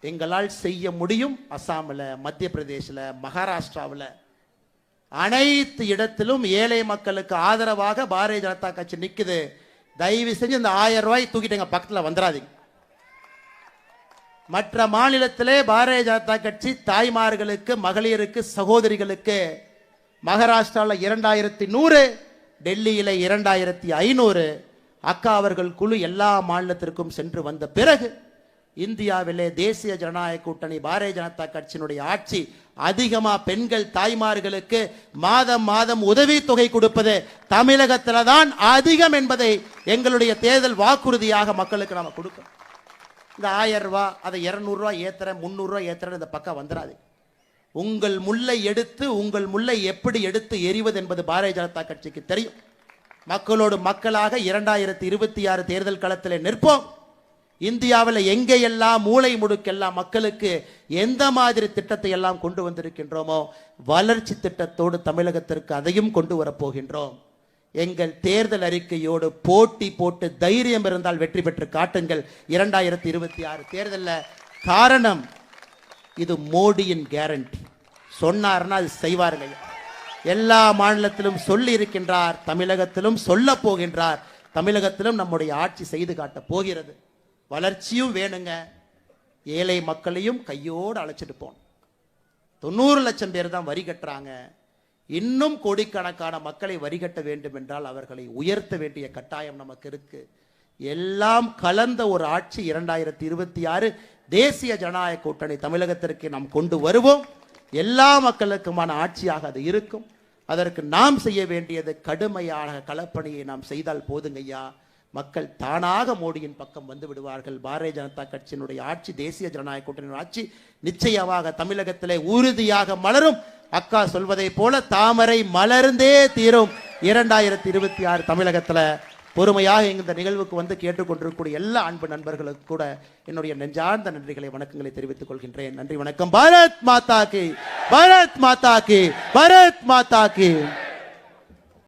எங்களால் செய்ய முடியும். அசாமில், மத்திய பிரதேசில், மகாராஷ்டிராவில் அனைத்து இடத்திலும் ஏழை மக்களுக்கு ஆதரவாக பாரதிய ஜனதா கட்சி நிற்குது. தயவு செஞ்சு இந்த 1000 ரூபாய் தூக்கிட்டு எங்க பக்கத்தில் வந்துடாதீங்க. மற்ற மாநிலத்திலே பாரதிய ஜனதா கட்சி தாய்மார்களுக்கு, மகளிருக்கு, சகோதரிகளுக்கு மகாராஷ்டிராவில் 2100, டெல்லியில 2500. அக்கா அவர்கள் குழு எல்லா மாநிலத்திற்கும் சென்று வந்த பிறகு இந்தியாவிலே தேசிய ஜனநாயக கூட்டணி பாரதிய ஜனதா கட்சியினுடைய ஆட்சி அதிகமா பெண்கள் தாய்மார்களுக்கு மாதம் மாதம் உதவி தொகை கொடுப்பது தமிழகத்தில் தான் அதிகம் என்பதை எங்களுடைய தேர்தல் வாக்குறுதியாக மக்களுக்கு நாம கொடுக்கணும். இந்த 1000 ரூபாய், அதை 200 ரூபாய் ஏத்துறேன், 300 ரூபாய் ஏத்துறேன் இந்த பக்கம் வந்துடாது. உங்கள் முல்லை எடுத்து உங்கள் முல்லை எப்படி எடுத்து எறிவது என்பது பாரதிய ஜனதா கட்சிக்கு தெரியும். மக்களோடு மக்களாக 2026 தேர்தல் களத்தில் நிற்போம். இந்தியாவில் எங்கெல்லாம் மூளை முடுக்கெல்லாம் மக்களுக்கு எந்த மாதிரி திட்டத்தை எல்லாம் கொண்டு வந்திருக்கின்றோமோ வளர்ச்சி திட்டத்தோடு தமிழகத்திற்கு அதையும் கொண்டு வரப்போகின்றோம். எங்கள் தேர்தல் அறிக்கையோடு போட்டி போட்டு தைரியம் இருந்தால் வெற்றி பெற்று காட்டுங்கள் 2026 தேர்தலில். காரணம், இது மோடியின் கேரண்டி. சொன்னார்னா அது செய்வார்கள். எல்லா மாநிலத்திலும் சொல்லி இருக்கின்றார், தமிழகத்திலும் சொல்ல போகின்றார். தமிழகத்திலும் நம்முடைய ஆட்சி செய்து காட்ட போகிறது. வளர்ச்சியும் வேணுங்க, ஏழை மக்களையும் கையோடு அழைச்சிட்டு போகணும். 90 லட்சம் பேர் தான் வரி கட்டுறாங்க. இன்னும் கோடிக்கணக்கான மக்களை வரி கட்ட வேண்டும் என்றால் அவர்களை உயர்த்த வேண்டிய கட்டாயம் நமக்கு இருக்கு. எல்லாம் கலந்த ஒரு ஆட்சி 2026 தேசிய ஜனநாயக கூட்டணி தமிழகத்திற்கு நாம் கொண்டு வருவோம். எல்லா மக்களுக்குமான ஆட்சியாக அது இருக்கும். அதற்கு நாம் செய்ய வேண்டியது கடுமையான களப்பணியை நாம் செய்தால் போதுங்க ஐயா. மக்கள் தானாக மோடியின் பக்கம் வந்து விடுவார்கள். பாரதிய ஜனதா கட்சியினுடைய ஆட்சி, தேசிய ஜனநாயக கூட்டணியின் ஆட்சி நிச்சயமாக தமிழகத்திலே உறுதியாக மலரும். அக்கா சொல்வதை போல தாமரை மலர்ந்தே தீரும் 2026 தமிழகத்தில். பொறுமையாக இந்த நிகழ்வுக்கு வந்து கேட்டுக்கொண்டிருக்கக்கூடிய எல்லா அன்பு நண்பர்களுக்கு கூட என்னுடைய நெஞ்சார்ந்த நன்றிகளை, வணக்கங்களை தெரிவித்துக் கொள்கின்றேன். நன்றி, வணக்கம். பாரத் மாதா கி, பாரத் மாதா கி, பாரத் மாதா கி.